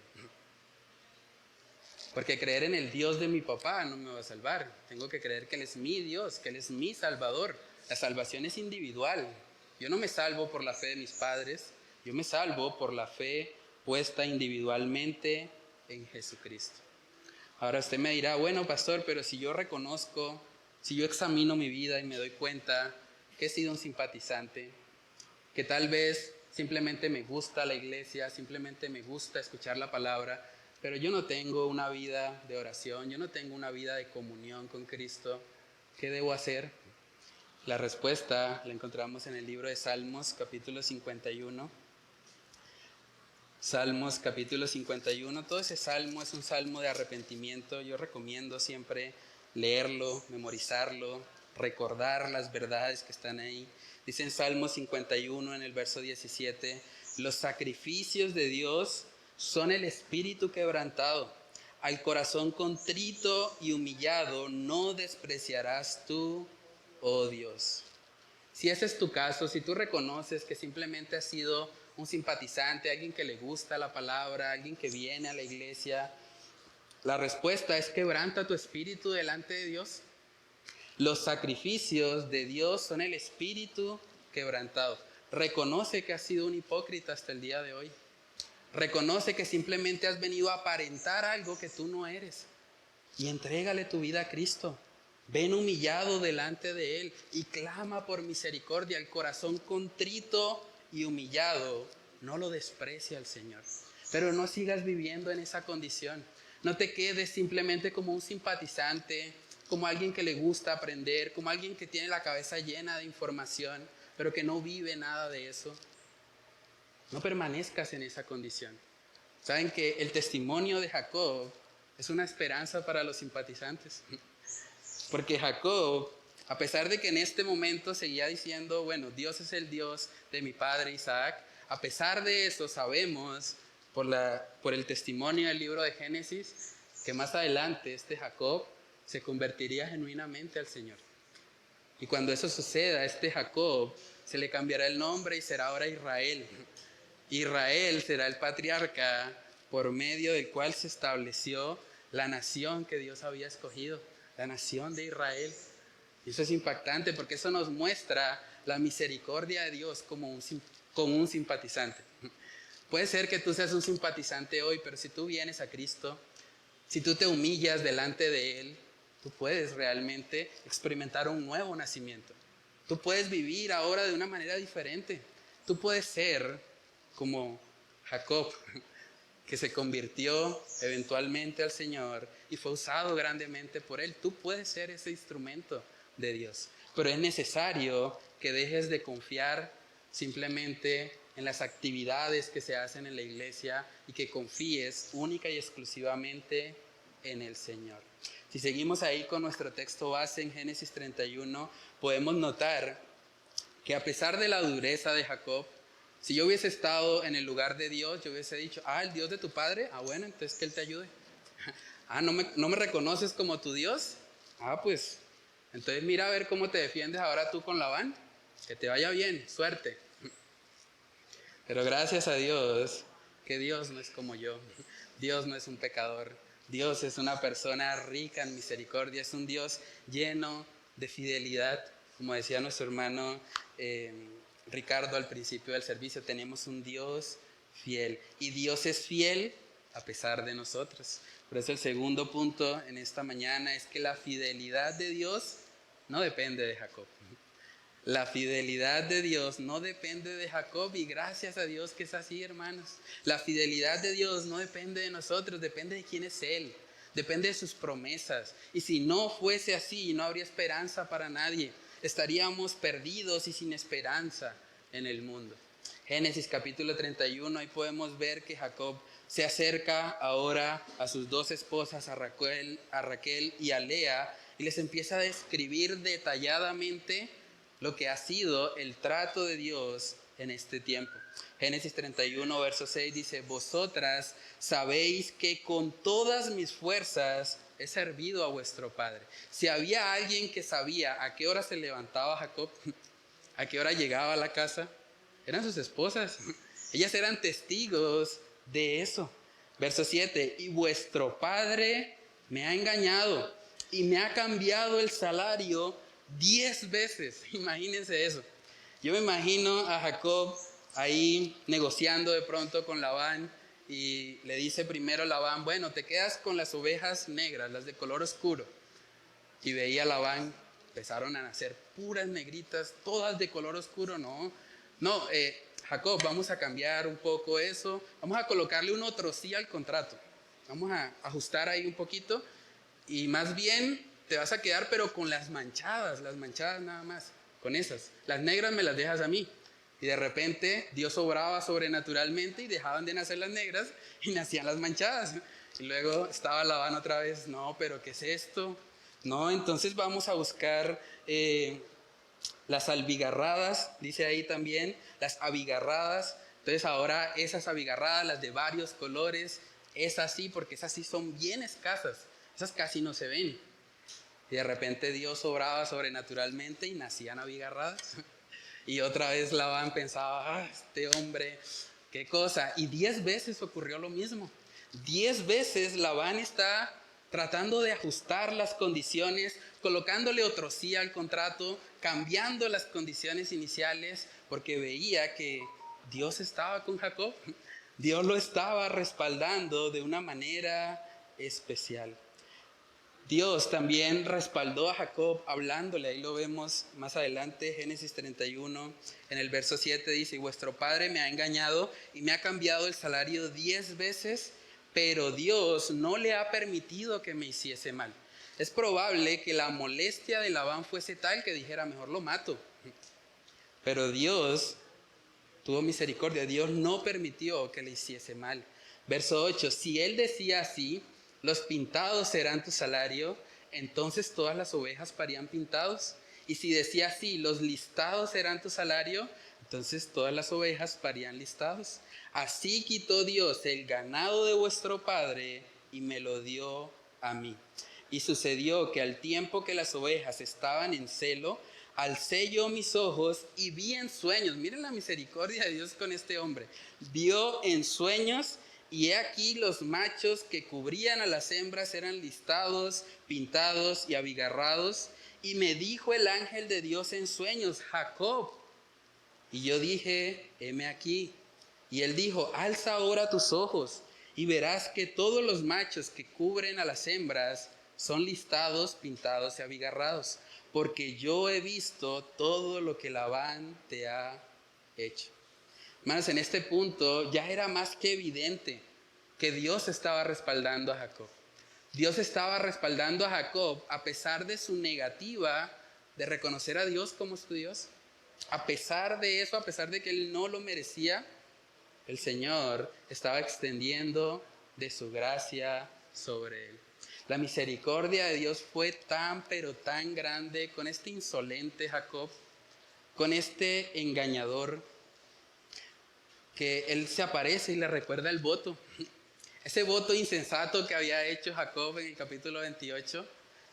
Porque creer en el Dios de mi papá no me va a salvar. Tengo que creer que Él es mi Dios, que Él es mi Salvador. La salvación es individual. Yo no me salvo por la fe de mis padres, yo me salvo por la fe puesta individualmente en Jesucristo. Ahora usted me dirá, bueno, pastor, pero si yo reconozco, si yo examino mi vida y me doy cuenta que he sido un simpatizante, que tal vez simplemente me gusta la iglesia, simplemente me gusta escuchar la palabra, pero yo no tengo una vida de oración, yo no tengo una vida de comunión con Cristo, ¿qué debo hacer? La respuesta la encontramos en el libro de Salmos, capítulo 51. Salmos capítulo 51, todo ese salmo es un salmo de arrepentimiento. Yo recomiendo siempre leerlo, memorizarlo, recordar las verdades que están ahí. Dice en Salmo 51 en el verso 17, los sacrificios de Dios son el espíritu quebrantado. Al corazón contrito y humillado no despreciarás tú, oh Dios. Si ese es tu caso, si tú reconoces que simplemente has sido un simpatizante, alguien que le gusta la palabra, alguien que viene a la iglesia, la respuesta es quebranta tu espíritu delante de Dios. Los sacrificios de Dios son el espíritu quebrantado. Reconoce que has sido un hipócrita hasta el día de hoy. Reconoce que simplemente has venido a aparentar algo que tú no eres. Y entrégale tu vida a Cristo. Ven humillado delante de Él y clama por misericordia. El corazón contrito y humillado no lo desprecia el Señor. Pero no sigas viviendo en esa condición. No te quedes simplemente como un simpatizante, como alguien que le gusta aprender, como alguien que tiene la cabeza llena de información, pero que no vive nada de eso. No permanezcas en esa condición. Saben que el testimonio de Jacob es una esperanza para los simpatizantes. Porque Jacob, a pesar de que en este momento seguía diciendo, bueno, Dios es el Dios de mi padre Isaac, a pesar de eso sabemos por el testimonio del libro de Génesis que más adelante este Jacob se convertiría genuinamente al Señor. Y cuando eso suceda, este Jacob se le cambiará el nombre y será ahora Israel. Israel será el patriarca por medio del cual se estableció la nación que Dios había escogido, la nación de Israel. Y eso es impactante porque eso nos muestra la misericordia de Dios como un simpatizante. Puede ser que tú seas un simpatizante hoy, pero si tú vienes a Cristo, si tú te humillas delante de Él, tú puedes realmente experimentar un nuevo nacimiento. Tú puedes vivir ahora de una manera diferente. Tú puedes ser como Jacob, que se convirtió eventualmente al Señor y fue usado grandemente por Él. Tú puedes ser ese instrumento de Dios. Pero es necesario que dejes de confiar simplemente en las actividades que se hacen en la iglesia y que confíes única y exclusivamente en el Señor. Si seguimos ahí con nuestro texto base en Génesis 31, podemos notar que a pesar de la dureza de Jacob, si yo hubiese estado en el lugar de Dios, yo hubiese dicho, el Dios de tu padre, bueno, entonces que Él te ayude. ¿No me reconoces como tu Dios? Pues, entonces mira a ver cómo te defiendes ahora tú con Labán. Que te vaya bien, suerte. Pero gracias a Dios, que Dios no es como yo. Dios no es un pecador. Dios es una persona rica en misericordia. Es un Dios lleno de fidelidad. Como decía nuestro hermano Ricardo al principio del servicio, tenemos un Dios fiel. Y Dios es fiel a pesar de nosotros. Por eso el segundo punto en esta mañana es que la fidelidad de Dios no depende de Jacob. La fidelidad de Dios no depende de Jacob y gracias a Dios que es así, hermanos. La fidelidad de Dios no depende de nosotros, depende de quién es Él, depende de sus promesas. Y si no fuese así, no habría esperanza para nadie. Estaríamos perdidos y sin esperanza en el mundo. Génesis capítulo 31, ahí podemos ver que Jacob se acerca ahora a sus dos esposas, a Raquel y a Lea, y les empieza a describir detalladamente lo que ha sido el trato de Dios en este tiempo. Génesis 31, verso 6 dice, vosotras sabéis que con todas mis fuerzas he servido a vuestro padre. Si había alguien que sabía a qué hora se levantaba Jacob, a qué hora llegaba a la casa, eran sus esposas. Ellas eran testigos de eso. Verso 7, y vuestro padre me ha engañado y me ha cambiado el salario 10 veces, imagínense eso. Yo me imagino a Jacob ahí negociando de pronto con Labán y le dice primero a Labán, bueno, te quedas con las ovejas negras, las de color oscuro. Y veía a Labán, empezaron a nacer puras negritas, todas de color oscuro. No, Jacob, vamos a cambiar un poco eso, vamos a colocarle un otro sí al contrato, vamos a ajustar ahí un poquito y más bien te vas a quedar pero con las manchadas nada más, con esas. Las negras me las dejas a mí. Y de repente Dios obraba sobrenaturalmente y dejaban de nacer las negras y nacían las manchadas. Y luego estaba Labán otra vez, no, pero ¿qué es esto? No, entonces vamos a buscar las albigarradas, dice ahí también, las abigarradas. Entonces ahora esas abigarradas, las de varios colores, esas sí, porque esas sí son bien escasas, esas casi no se ven. Y de repente Dios obraba sobrenaturalmente y nacían abigarradas. Y otra vez Labán pensaba, este hombre, qué cosa. Y 10 veces ocurrió lo mismo. 10 veces Labán está tratando de ajustar las condiciones, colocándole otro sí al contrato, cambiando las condiciones iniciales, porque veía que Dios estaba con Jacob. Dios lo estaba respaldando de una manera especial. Dios también respaldó a Jacob hablándole, ahí lo vemos más adelante, Génesis 31, en el verso 7 dice: y vuestro padre me ha engañado y me ha cambiado el salario 10 veces, pero Dios no le ha permitido que me hiciese mal. Es probable que la molestia de Labán fuese tal que dijera: mejor lo mato. Pero Dios tuvo misericordia, Dios no permitió que le hiciese mal. Verso 8, si él decía así: los pintados serán tu salario, entonces todas las ovejas parían pintados. Y si decía así: los listados serán tu salario, entonces todas las ovejas parían listados. Así quitó Dios el ganado de vuestro padre y me lo dio a mí. Y sucedió que al tiempo que las ovejas estaban en celo, alcé yo mis ojos y vi en sueños. Miren la misericordia de Dios con este hombre. Vio en sueños, y he aquí los machos que cubrían a las hembras eran listados, pintados y abigarrados. Y me dijo el ángel de Dios en sueños: Jacob. Y yo dije: heme aquí. Y él dijo: alza ahora tus ojos y verás que todos los machos que cubren a las hembras son listados, pintados y abigarrados, porque yo he visto todo lo que Labán te ha hecho. Hermanos, en este punto ya era más que evidente que Dios estaba respaldando a Jacob. Dios estaba respaldando a Jacob a pesar de su negativa de reconocer a Dios como su Dios. A pesar de eso, a pesar de que él no lo merecía, el Señor estaba extendiendo de su gracia sobre él. La misericordia de Dios fue tan, pero tan grande con este insolente Jacob, con este engañador, que él se aparece y le recuerda el voto. Ese voto insensato que había hecho Jacob en el capítulo 28,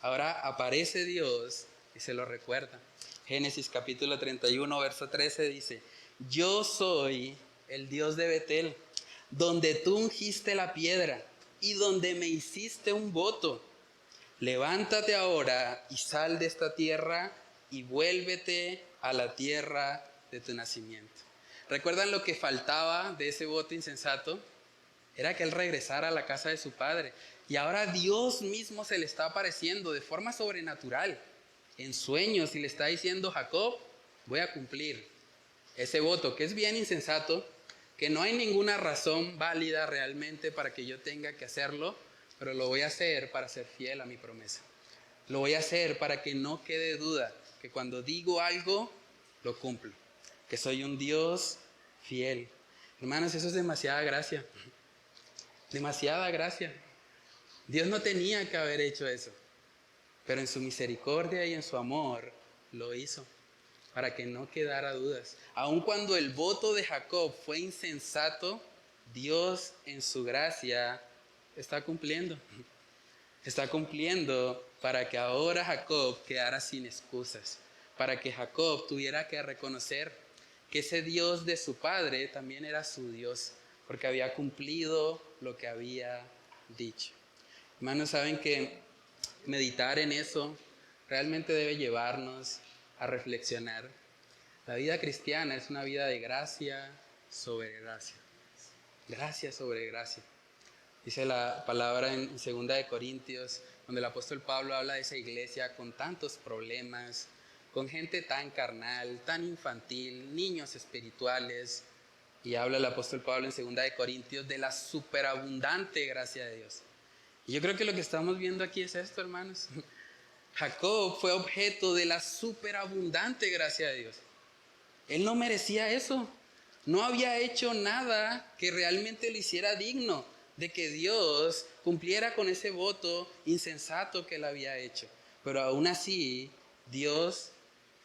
ahora aparece Dios y se lo recuerda. Génesis capítulo 31, verso 13 dice: yo soy el Dios de Betel, donde tú ungiste la piedra y donde me hiciste un voto. Levántate ahora y sal de esta tierra y vuélvete a la tierra de tu nacimiento. ¿Recuerdan lo que faltaba de ese voto insensato? Era que él regresara a la casa de su padre. Y ahora Dios mismo se le está apareciendo de forma sobrenatural, en sueños, y le está diciendo: Jacob, voy a cumplir ese voto, que es bien insensato, que no hay ninguna razón válida realmente para que yo tenga que hacerlo, pero lo voy a hacer para ser fiel a mi promesa. Lo voy a hacer para que no quede duda, que cuando digo algo, lo cumplo, que soy un Dios fiel. Hermanos, eso es demasiada gracia. Demasiada gracia. Dios no tenía que haber hecho eso, pero en su misericordia y en su amor lo hizo, para que no quedara dudas. Aun cuando el voto de Jacob fue insensato, Dios en su gracia está cumpliendo. Está cumpliendo para que ahora Jacob quedara sin excusas, para que Jacob tuviera que reconocer que ese Dios de su padre también era su Dios, porque había cumplido lo que había dicho. Hermanos, saben que meditar en eso realmente debe llevarnos a reflexionar. La vida cristiana es una vida de gracia sobre gracia. Gracia sobre gracia. Dice la palabra en 2 de Corintios, donde el apóstol Pablo habla de esa iglesia con tantos problemas, con gente tan carnal, tan infantil, niños espirituales. Y habla el apóstol Pablo en 2 de Corintios de la superabundante gracia de Dios. Y yo creo que lo que estamos viendo aquí es esto, hermanos. Jacob fue objeto de la superabundante gracia de Dios. Él no merecía eso. No había hecho nada que realmente lo hiciera digno de que Dios cumpliera con ese voto insensato que él había hecho. Pero aún así, Dios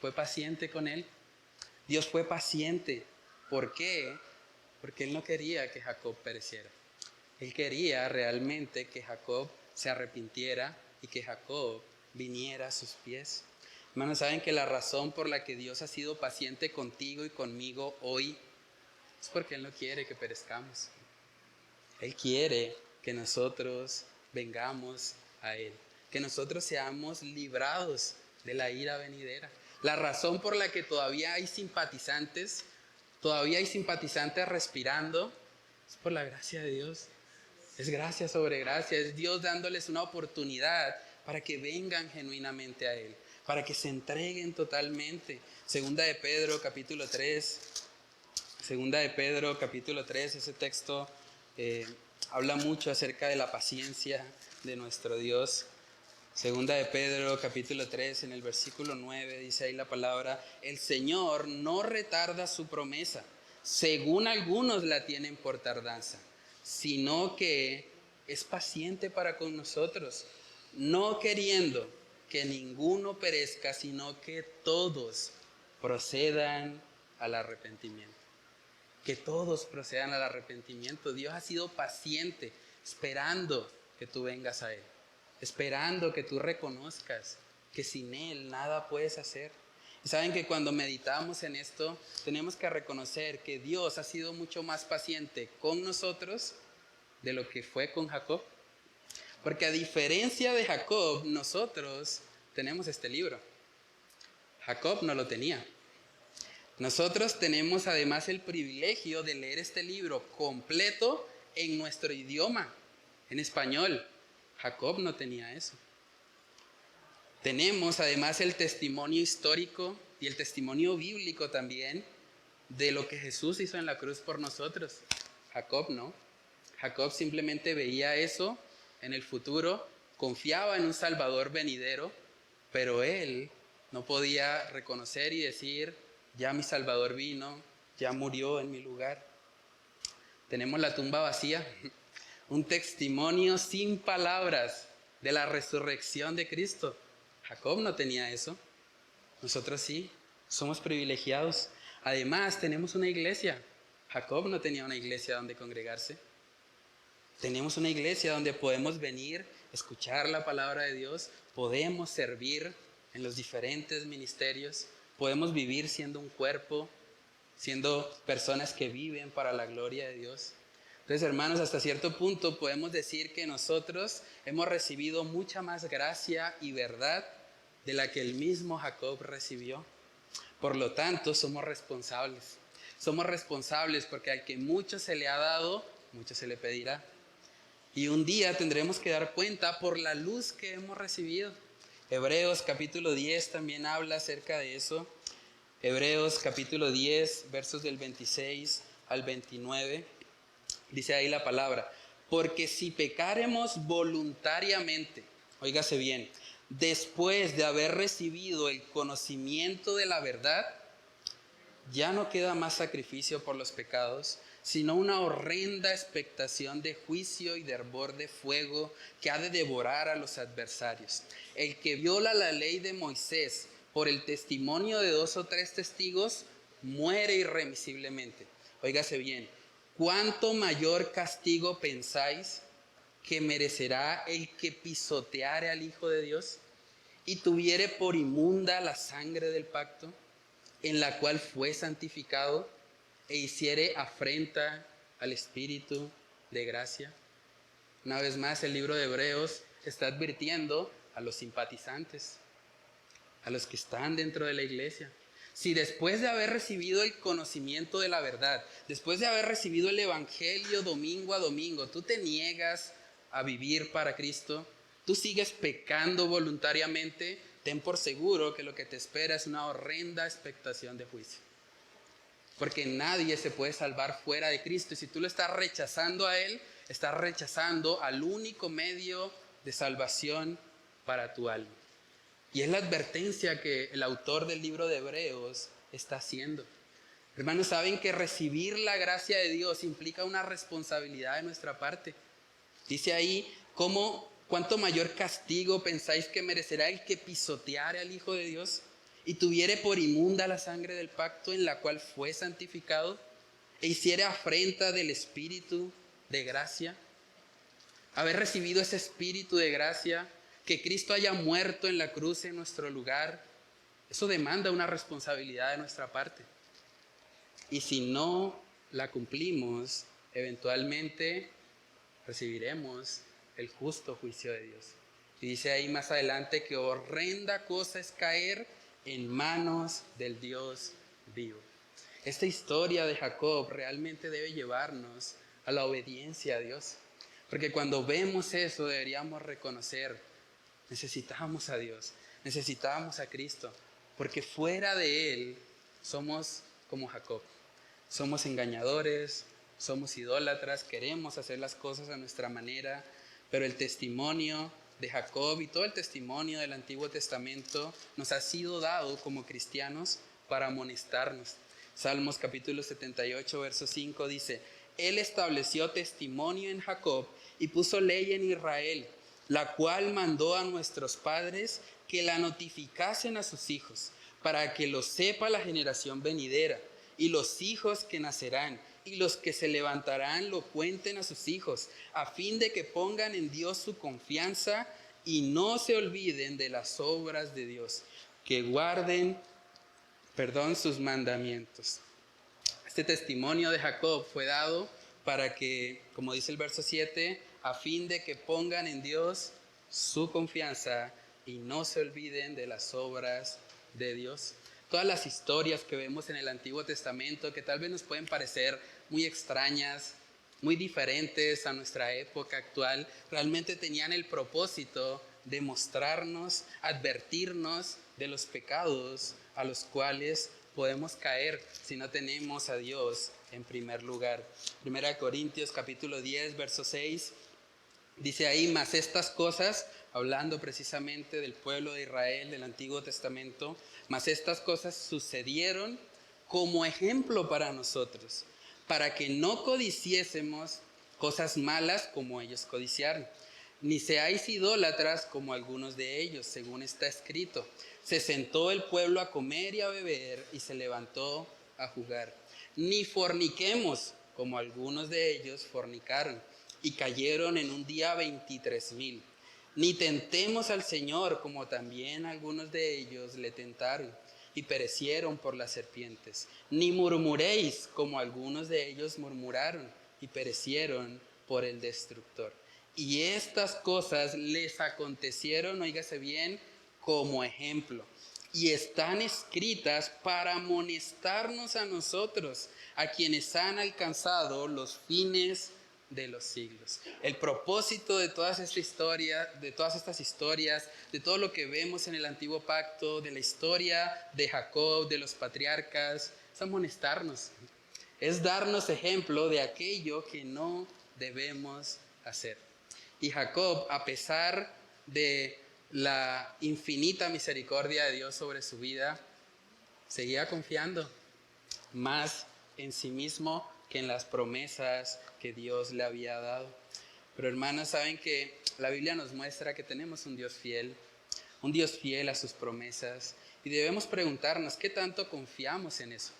fue paciente con él. Dios fue paciente. ¿Por qué? Porque él no quería que Jacob pereciera. Él quería realmente que Jacob se arrepintiera y que Jacob viniera a sus pies. Hermanos, ¿saben que la razón por la que Dios ha sido paciente contigo y conmigo hoy es porque Él no quiere que perezcamos? Él quiere que nosotros vengamos a Él, que nosotros seamos librados de la ira venidera. La razón por la que todavía hay simpatizantes respirando, Es por la gracia de Dios. Es gracia sobre gracia. Es Dios dándoles una oportunidad para que vengan genuinamente a Él, para que se entreguen totalmente. Segunda de Pedro, capítulo 3. Segunda de Pedro, capítulo 3, ese texto habla mucho acerca de la paciencia de nuestro Dios. Segunda de Pedro, capítulo 3, en el versículo 9, dice ahí la palabra: el Señor no retarda su promesa, según algunos la tienen por tardanza, sino que es paciente para con nosotros, no queriendo que ninguno perezca, sino que todos procedan al arrepentimiento. Que todos procedan al arrepentimiento. Dios ha sido paciente, esperando que tú vengas a Él, esperando que tú reconozcas que sin Él nada puedes hacer. Y saben que cuando meditamos en esto, tenemos que reconocer que Dios ha sido mucho más paciente con nosotros de lo que fue con Jacob. Porque a diferencia de Jacob, nosotros tenemos este libro. Jacob no lo tenía. Nosotros tenemos además el privilegio de leer este libro completo en nuestro idioma, en español. Jacob no tenía eso. Tenemos además el testimonio histórico y el testimonio bíblico también de lo que Jesús hizo en la cruz por nosotros. Jacob no. Jacob simplemente veía eso en el futuro, confiaba en un Salvador venidero, pero él no podía reconocer y decir: ya mi Salvador vino, ya murió en mi lugar. Tenemos la tumba vacía, un testimonio sin palabras de la resurrección de Cristo. Jacob no tenía eso, nosotros sí, somos privilegiados. Además tenemos una iglesia. Jacob no tenía una iglesia donde congregarse. Tenemos una iglesia donde podemos venir, escuchar la palabra de Dios, podemos servir en los diferentes ministerios, podemos vivir siendo un cuerpo, siendo personas que viven para la gloria de Dios. Entonces, hermanos, hasta cierto punto podemos decir que nosotros hemos recibido mucha más gracia y verdad de la que el mismo Jacob recibió. Por lo tanto, somos responsables. Somos responsables porque al que mucho se le ha dado, mucho se le pedirá. Y un día tendremos que dar cuenta por la luz que hemos recibido. Hebreos capítulo 10 también habla acerca de eso. Hebreos capítulo 10, versos del 26 al 29. Dice ahí la palabra: porque si pecáremos voluntariamente, óigase bien, después de haber recibido el conocimiento de la verdad, ya no queda más sacrificio por los pecados, sino una horrenda expectación de juicio y de hervor de fuego que ha de devorar a los adversarios. El que viola la ley de Moisés por el testimonio de 2 o 3 testigos, muere irremisiblemente. Óigase bien, ¿cuánto mayor castigo pensáis que merecerá el que pisoteare al Hijo de Dios y tuviere por inmunda la sangre del pacto, en la cual fue santificado, e hiciere afrenta al Espíritu de gracia? Una vez más, el libro de Hebreos está advirtiendo a los simpatizantes, a los que están dentro de la iglesia. Si después de haber recibido el conocimiento de la verdad, después de haber recibido el Evangelio domingo a domingo, tú te niegas a vivir para Cristo, tú sigues pecando voluntariamente, ten por seguro que lo que te espera es una horrenda expectación de juicio. Porque nadie se puede salvar fuera de Cristo. Y si tú lo estás rechazando a Él, estás rechazando al único medio de salvación para tu alma. Y es la advertencia que el autor del libro de Hebreos está haciendo. Hermanos, saben que recibir la gracia de Dios implica una responsabilidad de nuestra parte. Dice ahí: ¿cuánto mayor castigo pensáis que merecerá el que pisoteare al Hijo de Dios y tuviere por inmunda la sangre del pacto, en la cual fue santificado, e hiciere afrenta del Espíritu de gracia? Haber recibido ese Espíritu de gracia, que Cristo haya muerto en la cruz en nuestro lugar, eso demanda una responsabilidad de nuestra parte. Y si no la cumplimos, eventualmente recibiremos el justo juicio de Dios. Y dice ahí más adelante que horrenda cosa es caer en manos del Dios vivo. Esta historia de Jacob realmente debe llevarnos a a la obediencia a Dios. Porque cuando vemos eso deberíamos reconocer, necesitamos a Dios, necesitamos a Cristo, porque fuera de Él somos como Jacob. Somos engañadores, somos idólatras, queremos hacer las cosas a nuestra manera, pero el testimonio de Jacob y todo el testimonio del Antiguo Testamento nos ha sido dado como cristianos para amonestarnos. Salmos capítulo 78, verso 5 dice: Él estableció testimonio en Jacob y puso ley en Israel, la cual mandó a nuestros padres que la notificasen a sus hijos, para que lo sepa la generación venidera, y los hijos que nacerán, y los que se levantarán lo cuenten a sus hijos, a fin de que pongan en Dios su confianza y no se olviden de las obras de Dios, que guarden, sus mandamientos. Este testimonio de Jacob fue dado para que, como dice el verso 7, a fin de que pongan en Dios su confianza y no se olviden de las obras de Dios. Todas las historias que vemos en el Antiguo Testamento, que tal vez nos pueden parecer muy extrañas, muy diferentes a nuestra época actual, realmente tenían el propósito de mostrarnos, advertirnos de los pecados a los cuales podemos caer si no tenemos a Dios en primer lugar. 1 Corintios capítulo 10, verso 6, dice ahí: mas estas cosas, hablando precisamente del pueblo de Israel del Antiguo Testamento, mas estas cosas sucedieron como ejemplo para nosotros, para que no codiciésemos cosas malas como ellos codiciaron, ni seáis idólatras como algunos de ellos, según está escrito: se sentó el pueblo a comer y a beber y se levantó a jugar. Ni forniquemos como algunos de ellos fornicaron y cayeron en un día 23,000. Ni tentemos al Señor como también algunos de ellos le tentaron y perecieron por las serpientes. Ni murmuréis como algunos de ellos murmuraron y perecieron por el destructor. Y estas cosas les acontecieron, óigase bien, como ejemplo, y están escritas para amonestarnos a nosotros, a quienes han alcanzado los fines de los siglos. El propósito de todas estas historias, de todo lo que vemos en el Antiguo Pacto, de la historia de Jacob, de los patriarcas, es amonestarnos, es darnos ejemplo de aquello que no debemos hacer. Y Jacob, a pesar de la infinita misericordia de Dios sobre su vida, seguía confiando más en sí mismo que en las promesas que Dios le había dado. Pero hermanos, saben que la Biblia nos muestra que tenemos un Dios fiel a sus promesas, y debemos preguntarnos qué tanto confiamos en eso.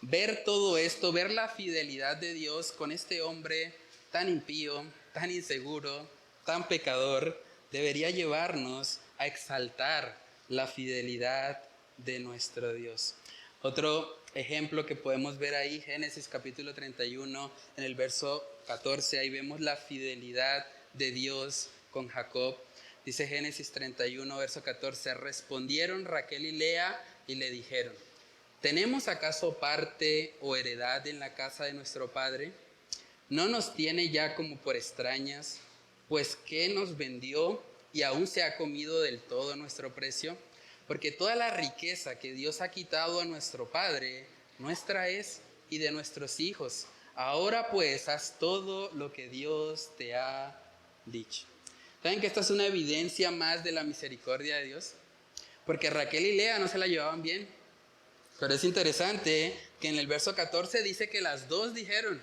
Ver todo esto, ver la fidelidad de Dios con este hombre tan impío, tan inseguro, tan pecador, debería llevarnos a exaltar la fidelidad de nuestro Dios. Otro ejemplo que podemos ver ahí, Génesis capítulo 31, en el verso 14, ahí vemos la fidelidad de Dios con Jacob. Dice Génesis 31, verso 14, respondieron Raquel y Lea y le dijeron: ¿tenemos acaso parte o heredad en la casa de nuestro padre? ¿No nos tiene ya como por extrañas? Pues ¿qué nos vendió y aún se ha comido del todo nuestro precio? Porque toda la riqueza que Dios ha quitado a nuestro padre, nuestra es y de nuestros hijos. Ahora pues haz todo lo que Dios te ha dicho. ¿Saben que esta es una evidencia más de la misericordia de Dios? Porque Raquel y Lea no se la llevaban bien. Pero es interesante que en el verso 14 dice que las dos dijeron.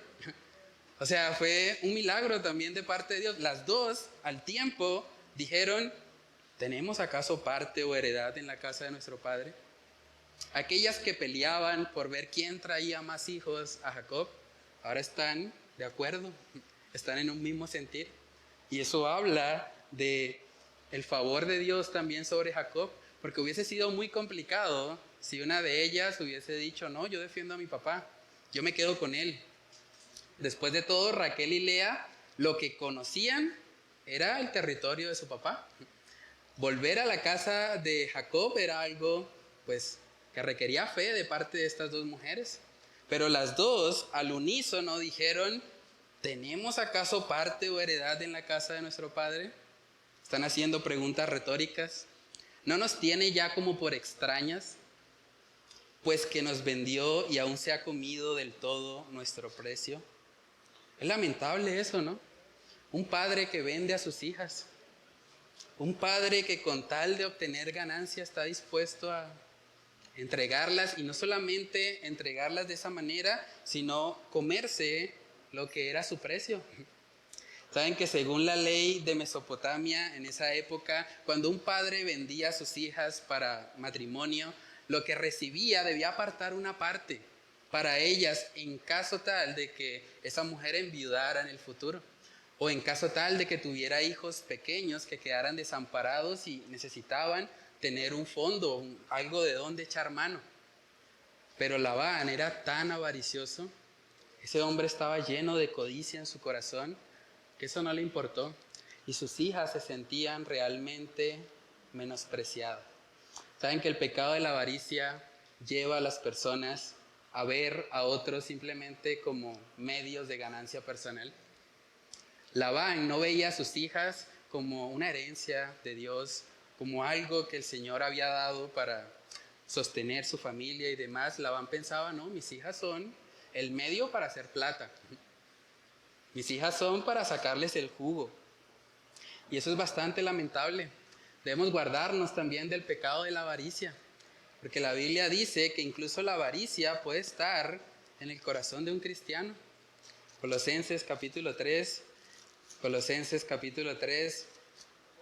O sea, fue un milagro también de parte de Dios. Las dos al tiempo dijeron: ¿tenemos acaso parte o heredad en la casa de nuestro padre? Aquellas que peleaban por ver quién traía más hijos a Jacob, ahora están de acuerdo, están en un mismo sentir. Y eso habla de el favor de Dios también sobre Jacob, porque hubiese sido muy complicado si una de ellas hubiese dicho: no, yo defiendo a mi papá, yo me quedo con él. Después de todo, Raquel y Lea lo que conocían era el territorio de su papá. Volver a la casa de Jacob era algo, pues, que requería fe de parte de estas dos mujeres. Pero las dos al unísono dijeron: ¿tenemos acaso parte o heredad en la casa de nuestro Padre? Están haciendo preguntas retóricas. ¿No nos tiene ya como por extrañas? Pues que nos vendió y aún se ha comido del todo nuestro precio. Es lamentable eso, ¿no? Un padre que vende a sus hijas. Un padre que con tal de obtener ganancia está dispuesto a entregarlas, y no solamente entregarlas de esa manera, sino comerse lo que era su precio. Saben que según la ley de Mesopotamia en esa época, cuando un padre vendía a sus hijas para matrimonio, lo que recibía debía apartar una parte para ellas en caso tal de que esa mujer enviudara en el futuro, o en caso tal de que tuviera hijos pequeños que quedaran desamparados y necesitaban tener un fondo, algo de donde echar mano. Pero Labán era tan avaricioso, ese hombre estaba lleno de codicia en su corazón, que eso no le importó, y sus hijas se sentían realmente menospreciadas. Saben que el pecado de la avaricia lleva a las personas a ver a otros simplemente como medios de ganancia personal. Labán no veía a sus hijas como una herencia de Dios, como algo que el Señor había dado para sostener su familia y demás. Labán pensaba, no, mis hijas son el medio para hacer plata. Mis hijas son para sacarles el jugo. Y eso es bastante lamentable. Debemos guardarnos también del pecado de la avaricia, porque la Biblia dice que incluso la avaricia puede estar en el corazón de un cristiano. Colosenses capítulo 3,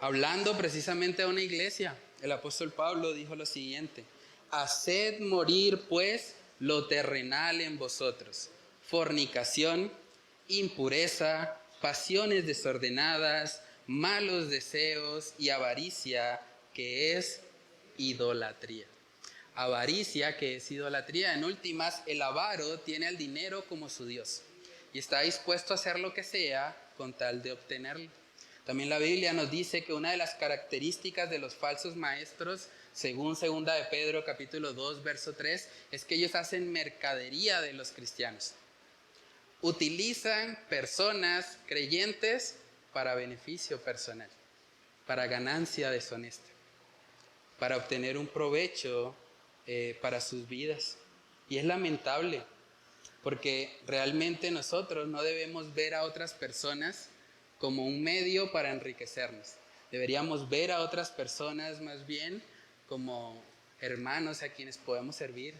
hablando precisamente a una iglesia, el apóstol Pablo dijo lo siguiente: haced morir pues lo terrenal en vosotros: fornicación, impureza, pasiones desordenadas, malos deseos y avaricia, que es idolatría. Avaricia, que es idolatría. En últimas, el avaro tiene al dinero como su Dios y está dispuesto a hacer lo que sea con tal de obtenerlo. También la Biblia nos dice que una de las características de los falsos maestros, según 2 de Pedro capítulo 2, verso 3, es que ellos hacen mercadería de los cristianos. Utilizan personas creyentes para beneficio personal, para ganancia deshonesta, para obtener un provecho para sus vidas. Y es lamentable, porque realmente nosotros no debemos ver a otras personas como un medio para enriquecernos. Deberíamos ver a otras personas más bien como hermanos a quienes podemos servir,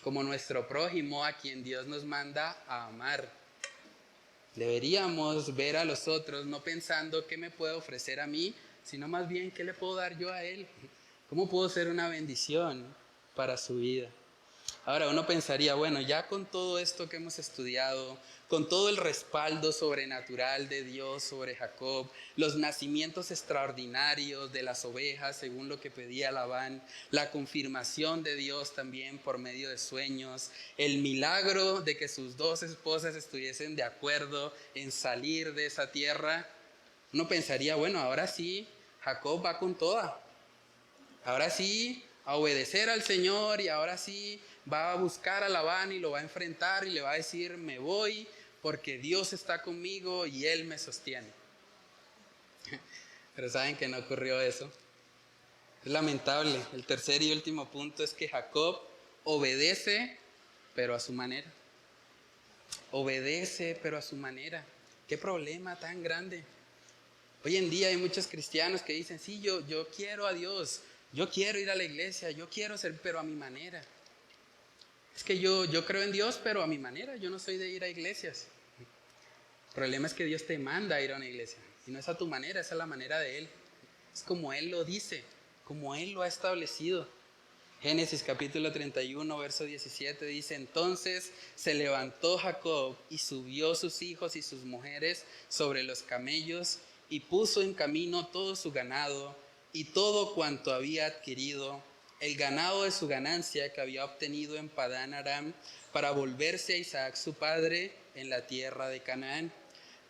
como nuestro prójimo a quien Dios nos manda a amar. Deberíamos ver a los otros no pensando qué me puede ofrecer a mí, sino más bien qué le puedo dar yo a él, cómo puedo ser una bendición para su vida. Ahora uno pensaría, bueno, ya con todo esto que hemos estudiado, con todo el respaldo sobrenatural de Dios sobre Jacob, los nacimientos extraordinarios de las ovejas según lo que pedía Labán, la confirmación de Dios también por medio de sueños, el milagro de que sus dos esposas estuviesen de acuerdo en salir de esa tierra, uno pensaría, bueno, ahora sí, Jacob va con toda. Ahora sí, a obedecer al Señor, y ahora sí va a buscar a Labán y lo va a enfrentar y le va a decir: me voy porque Dios está conmigo y Él me sostiene. Pero saben que no ocurrió eso. Es lamentable. El tercer y último punto es que Jacob obedece, pero a su manera. Obedece, pero a su manera. Qué problema tan grande. Hoy en día hay muchos cristianos que dicen: sí, yo quiero a Dios, yo quiero ir a la iglesia, yo quiero ser, pero a mi manera. Es que yo creo en Dios, pero a mi manera. Yo no soy de ir a iglesias. El problema es que Dios te manda a ir a una iglesia, y no es a tu manera, es a la manera de Él. Es como Él lo dice, como Él lo ha establecido. Génesis capítulo 31, verso 17 dice: entonces se levantó Jacob y subió sus hijos y sus mujeres sobre los camellos y puso en camino todo su ganado y todo cuanto había adquirido, el ganado de su ganancia que había obtenido en Padán Aram, para volverse a Isaac su padre en la tierra de Canaán.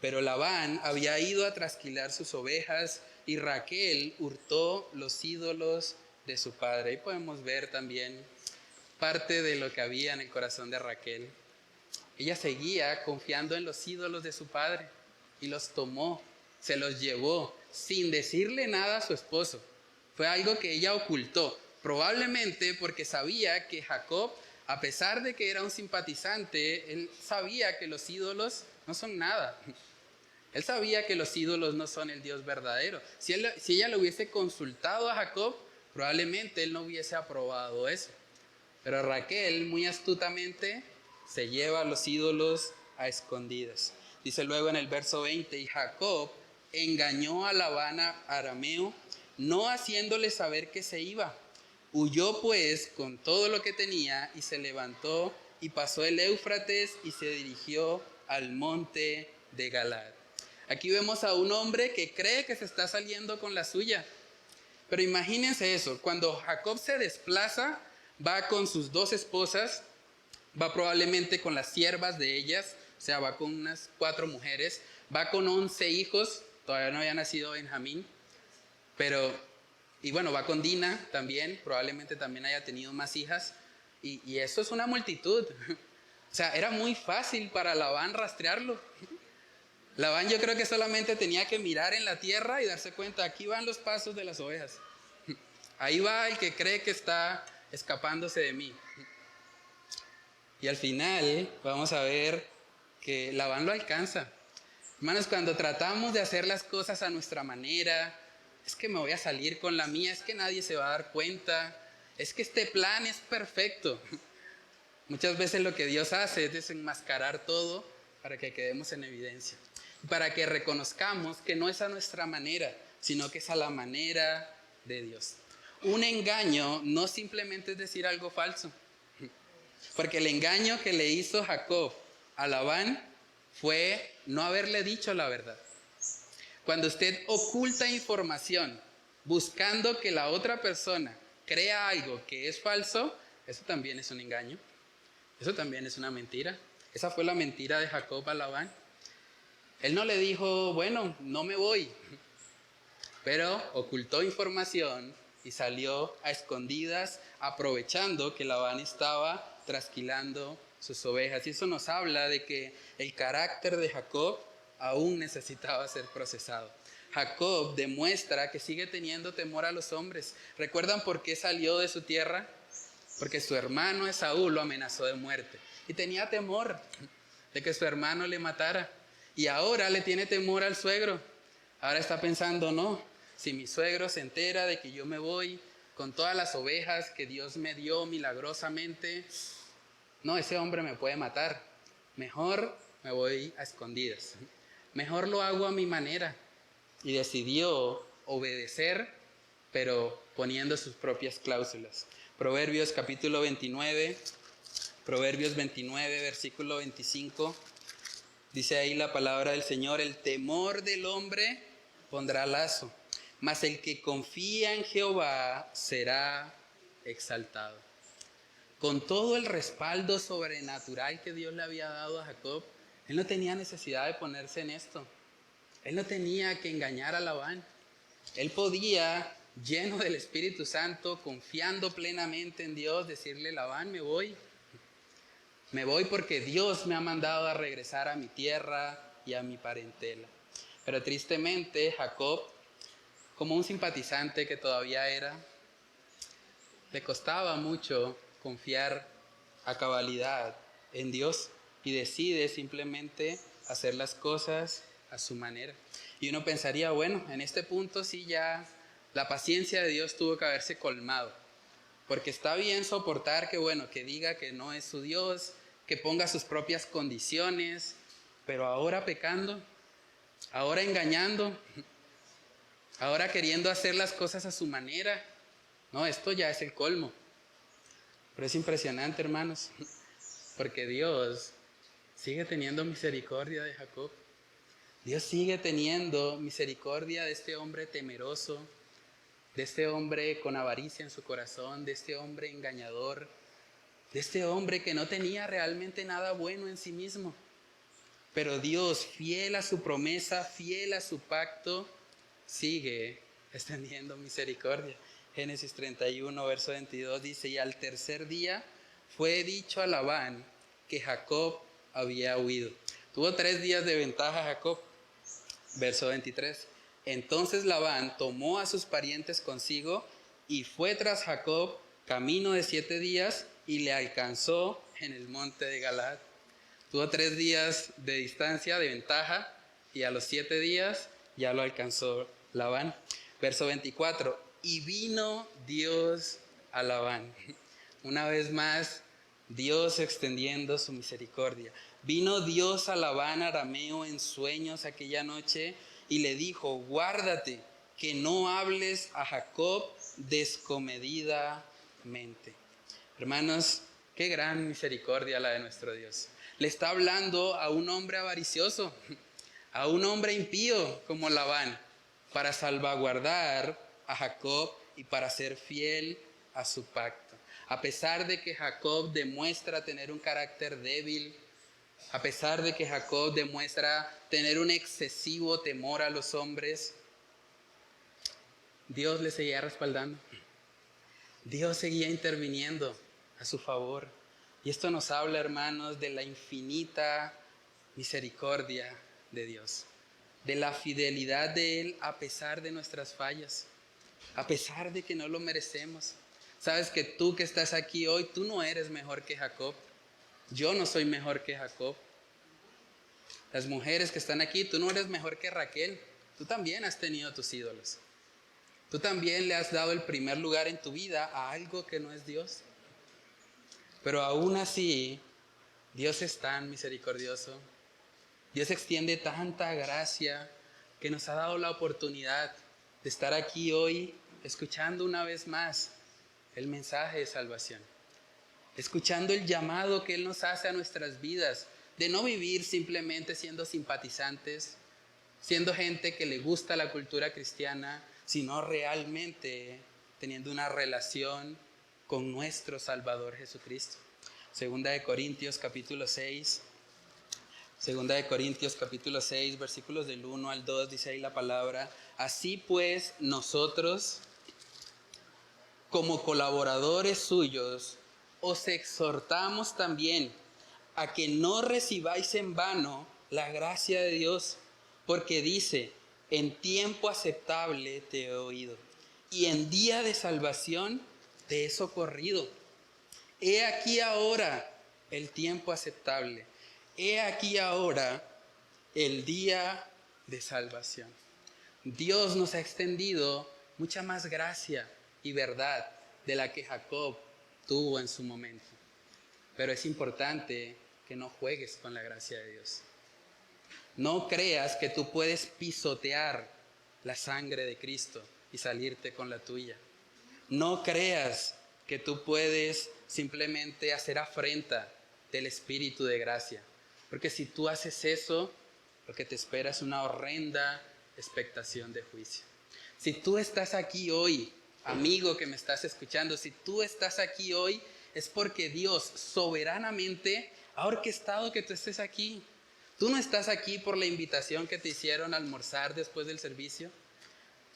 Pero Labán había ido a trasquilar sus ovejas y Raquel hurtó los ídolos de su padre. Ahí podemos ver también parte de lo que había en el corazón de Raquel. Ella seguía confiando en los ídolos de su padre y los tomó, se los llevó sin decirle nada a su esposo. Fue algo que ella ocultó, probablemente porque sabía que Jacob, a pesar de que era un simpatizante, él sabía que los ídolos no son nada. Él sabía que los ídolos no son el Dios verdadero. Si ella le hubiese consultado a Jacob, probablemente él no hubiese aprobado eso. Pero Raquel, muy astutamente, se lleva a los ídolos a escondidas. Dice luego en el verso 20, y Jacob engañó a Labán arameo, no haciéndole saber que se iba. Huyó pues con todo lo que tenía y se levantó y pasó el Éufrates y se dirigió al monte de Galaad. Aquí vemos a un hombre que cree que se está saliendo con la suya. Pero imagínense eso, cuando Jacob se desplaza, va con sus 2 esposas, va probablemente con las siervas de ellas, o sea, va con unas 4 mujeres, va con 11 hijos, todavía no había nacido Benjamín, y bueno, va con Dina también, probablemente también haya tenido más hijas, y eso es una multitud. O sea, era muy fácil para Labán rastrearlo. Labán yo creo que solamente tenía que mirar en la tierra y darse cuenta, aquí van los pasos de las ovejas. Ahí va el que cree que está escapándose de mí. Y al final vamos a ver que Labán lo alcanza. Hermanos, cuando tratamos de hacer las cosas a nuestra manera, es que me voy a salir con la mía, es que nadie se va a dar cuenta, es que este plan es perfecto. Muchas veces lo que Dios hace es desenmascarar todo para que quedemos en evidencia. Para que reconozcamos que no es a nuestra manera, sino que es a la manera de Dios. Un engaño no simplemente es decir algo falso. Porque el engaño que le hizo Jacob a Labán fue no haberle dicho la verdad. Cuando usted oculta información buscando que la otra persona crea algo que es falso, eso también es un engaño. Eso también es una mentira. Esa fue la mentira de Jacob a Labán. Él no le dijo, bueno, no me voy, pero ocultó información y salió a escondidas, aprovechando que Labán estaba trasquilando sus ovejas. Y eso nos habla de que el carácter de Jacob aún necesitaba ser procesado. Jacob demuestra que sigue teniendo temor a los hombres. ¿Recuerdan por qué salió de su tierra? Porque su hermano Esaú lo amenazó de muerte. Y tenía temor de que su hermano le matara. Y ahora le tiene temor al suegro. Ahora está pensando, no, si mi suegro se entera de que yo me voy con todas las ovejas que Dios me dio milagrosamente, no, ese hombre me puede matar. Mejor me voy a escondidas. Mejor lo hago a mi manera. Y decidió obedecer, pero poniendo sus propias cláusulas. Proverbios capítulo 29, Proverbios 29, versículo 25. Dice ahí la palabra del Señor, el temor del hombre pondrá lazo, mas el que confía en Jehová será exaltado. Con todo el respaldo sobrenatural que Dios le había dado a Jacob, él no tenía necesidad de ponerse en esto. Él no tenía que engañar a Labán. Él podía, lleno del Espíritu Santo, confiando plenamente en Dios, decirle, Labán, me voy. Me voy porque Dios me ha mandado a regresar a mi tierra y a mi parentela. Pero tristemente Jacob, como un simpatizante que todavía era, le costaba mucho confiar a cabalidad en Dios y decide simplemente hacer las cosas a su manera. Y uno pensaría, bueno, en este punto sí ya la paciencia de Dios tuvo que haberse colmado. Porque está bien soportar que, bueno, que diga que no es su Dios, que ponga sus propias condiciones, pero ahora pecando, ahora engañando, ahora queriendo hacer las cosas a su manera. No, esto ya es el colmo. Pero es impresionante, hermanos, porque Dios sigue teniendo misericordia de Jacob. Dios sigue teniendo misericordia de este hombre temeroso, de este hombre con avaricia en su corazón, de este hombre engañador, de este hombre que no tenía realmente nada bueno en sí mismo. Pero Dios, fiel a su promesa, fiel a su pacto, sigue extendiendo misericordia. Génesis 31, verso 22 dice, y al tercer día fue dicho a Labán que Jacob había huido. Tuvo 3 días de ventaja Jacob. Verso 23. Entonces Labán tomó a sus parientes consigo y fue tras Jacob camino de 7 días y le alcanzó en el monte de Galaad. Tuvo 3 días de distancia, de ventaja, y a los 7 días ya lo alcanzó Labán. Verso 24. Y vino Dios a Labán. Una vez más, Dios extendiendo su misericordia. Vino Dios a Labán arameo en sueños aquella noche y le dijo: guárdate que no hables a Jacob descomedidamente. Hermanos, qué gran misericordia la de nuestro Dios. Le está hablando a un hombre avaricioso, a un hombre impío como Labán, para salvaguardar a Jacob y para ser fiel a su pacto. A pesar de que Jacob demuestra tener un carácter débil, a pesar de que Jacob demuestra tener un excesivo temor a los hombres, Dios le seguía respaldando. Dios seguía interviniendo a su favor. Y esto nos habla, hermanos, de la infinita misericordia de Dios, de la fidelidad de Él a pesar de nuestras fallas, a pesar de que no lo merecemos. Sabes que tú que estás aquí hoy, tú no eres mejor que Jacob. Yo no soy mejor que Jacob. Las mujeres que están aquí, tú no eres mejor que Raquel. Tú también has tenido tus ídolos. Tú también le has dado el primer lugar en tu vida a algo que no es Dios. Pero aún así, Dios es tan misericordioso. Dios extiende tanta gracia que nos ha dado la oportunidad de estar aquí hoy escuchando una vez más el mensaje de salvación. Escuchando el llamado que Él nos hace a nuestras vidas, de no vivir simplemente siendo simpatizantes, siendo gente que le gusta la cultura cristiana, sino realmente teniendo una relación con nuestro Salvador Jesucristo. Segunda de Corintios capítulo 6, versículos del 1 al 2, dice ahí la palabra: así pues nosotros, como colaboradores suyos, os exhortamos también a que no recibáis en vano la gracia de Dios, porque dice: en tiempo aceptable te he oído, y en día de salvación te he socorrido. He aquí ahora el tiempo aceptable, he aquí ahora el día de salvación. Dios nos ha extendido mucha más gracia y verdad de la que Jacob tuvo en su momento. Pero es importante que no juegues con la gracia de Dios. No creas que tú puedes pisotear la sangre de Cristo y salirte con la tuya. No creas que tú puedes simplemente hacer afrenta del Espíritu de gracia. Porque si tú haces eso, lo que te espera es una horrenda expectación de juicio. Si tú estás aquí hoy, amigo que me estás escuchando, si tú estás aquí hoy, es porque Dios soberanamente ha orquestado que tú estés aquí. Tú no estás aquí por la invitación que te hicieron a almorzar después del servicio.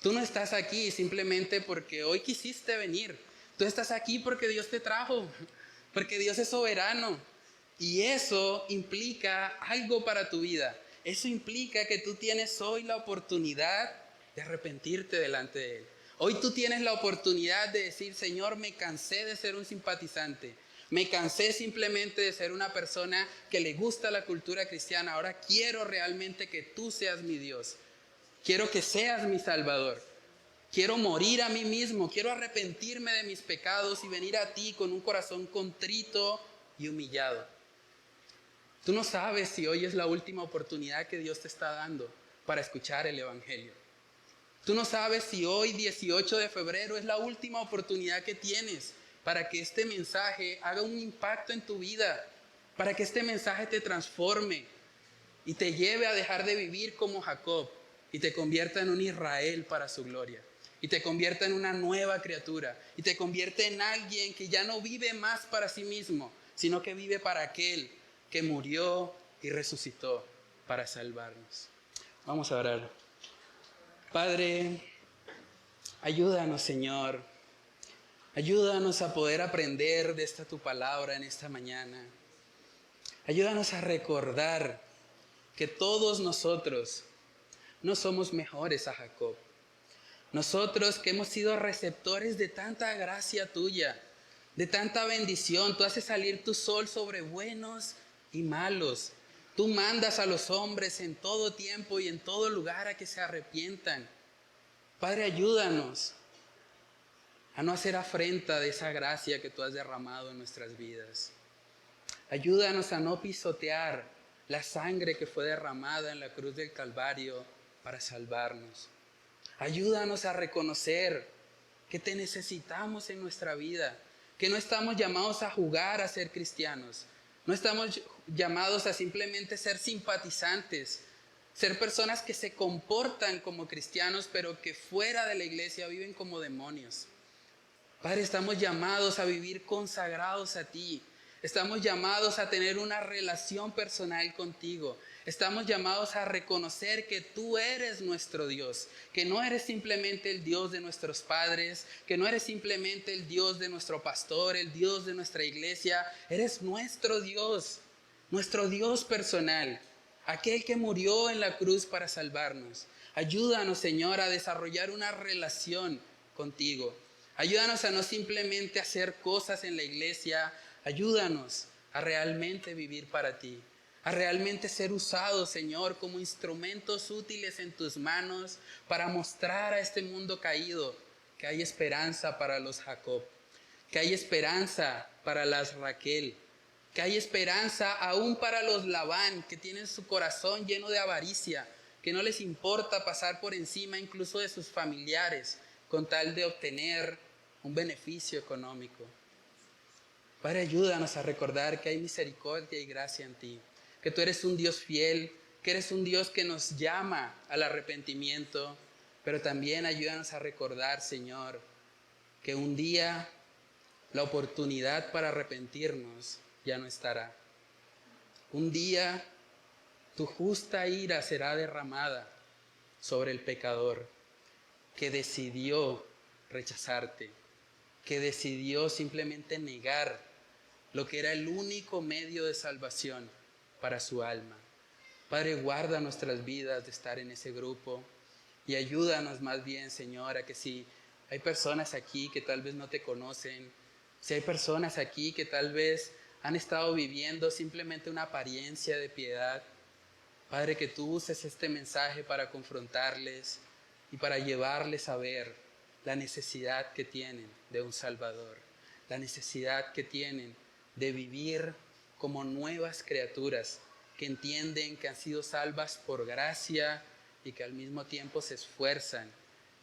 Tú no estás aquí simplemente porque hoy quisiste venir. Tú estás aquí porque Dios te trajo, porque Dios es soberano. Y eso implica algo para tu vida. Eso implica que tú tienes hoy la oportunidad de arrepentirte delante de Él. Hoy tú tienes la oportunidad de decir: Señor, me cansé de ser un simpatizante. Me cansé simplemente de ser una persona que le gusta la cultura cristiana. Ahora quiero realmente que tú seas mi Dios. Quiero que seas mi Salvador. Quiero morir a mí mismo. Quiero arrepentirme de mis pecados y venir a ti con un corazón contrito y humillado. Tú no sabes si hoy es la última oportunidad que Dios te está dando para escuchar el Evangelio. Tú no sabes si hoy, 18 de febrero, es la última oportunidad que tienes para que este mensaje haga un impacto en tu vida, para que este mensaje te transforme y te lleve a dejar de vivir como Jacob y te convierta en un Israel para su gloria, y te convierta en una nueva criatura, y te convierta en alguien que ya no vive más para sí mismo, sino que vive para aquel que murió y resucitó para salvarnos. Vamos a orar. Padre, ayúdanos, Señor. Ayúdanos a poder aprender de esta tu palabra en esta mañana. Ayúdanos a recordar que todos nosotros no somos mejores a Jacob. Nosotros que hemos sido receptores de tanta gracia tuya, de tanta bendición. Tú haces salir tu sol sobre buenos y malos. Tú mandas a los hombres en todo tiempo y en todo lugar a que se arrepientan. Padre, ayúdanos a no hacer afrenta de esa gracia que tú has derramado en nuestras vidas. Ayúdanos a no pisotear la sangre que fue derramada en la cruz del Calvario para salvarnos. Ayúdanos a reconocer que te necesitamos en nuestra vida, que no estamos llamados a jugar a ser cristianos, no estamos llamados a simplemente ser simpatizantes, ser personas que se comportan como cristianos, pero que fuera de la iglesia viven como demonios. Padre, estamos llamados a vivir consagrados a ti. Estamos llamados a tener una relación personal contigo. Estamos llamados a reconocer que tú eres nuestro Dios, que no eres simplemente el Dios de nuestros padres, que no eres simplemente el Dios de nuestro pastor, el Dios de nuestra iglesia. Eres nuestro Dios personal, aquel que murió en la cruz para salvarnos. Ayúdanos, Señor, a desarrollar una relación contigo. Ayúdanos a no simplemente hacer cosas en la iglesia. Ayúdanos a realmente vivir para ti, a realmente ser usados, Señor, como instrumentos útiles en tus manos para mostrar a este mundo caído que hay esperanza para los Jacob, que hay esperanza para las Raquel, que hay esperanza aún para los Labán, que tienen su corazón lleno de avaricia, que no les importa pasar por encima incluso de sus familiares con tal de obtener un beneficio económico. Padre, ayúdanos a recordar que hay misericordia y gracia en ti, que tú eres un Dios fiel, que eres un Dios que nos llama al arrepentimiento, pero también ayúdanos a recordar, Señor, que un día la oportunidad para arrepentirnos ya no estará. Un día tu justa ira será derramada sobre el pecador que decidió rechazarte, que decidió simplemente negar lo que era el único medio de salvación para su alma. Padre, guarda nuestras vidas de estar en ese grupo y ayúdanos más bien, Señor, a que si hay personas aquí que tal vez no te conocen, si hay personas aquí que tal vez han estado viviendo simplemente una apariencia de piedad, Padre, que tú uses este mensaje para confrontarles y para llevarles a ver la necesidad que tienen de un Salvador, la necesidad que tienen de vivir como nuevas criaturas que entienden que han sido salvas por gracia y que al mismo tiempo se esfuerzan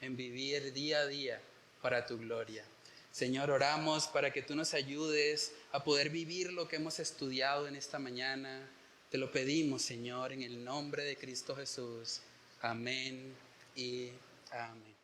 en vivir día a día para tu gloria. Señor, oramos para que tú nos ayudes a poder vivir lo que hemos estudiado en esta mañana. Te lo pedimos, Señor, en el nombre de Cristo Jesús. Amén y amén.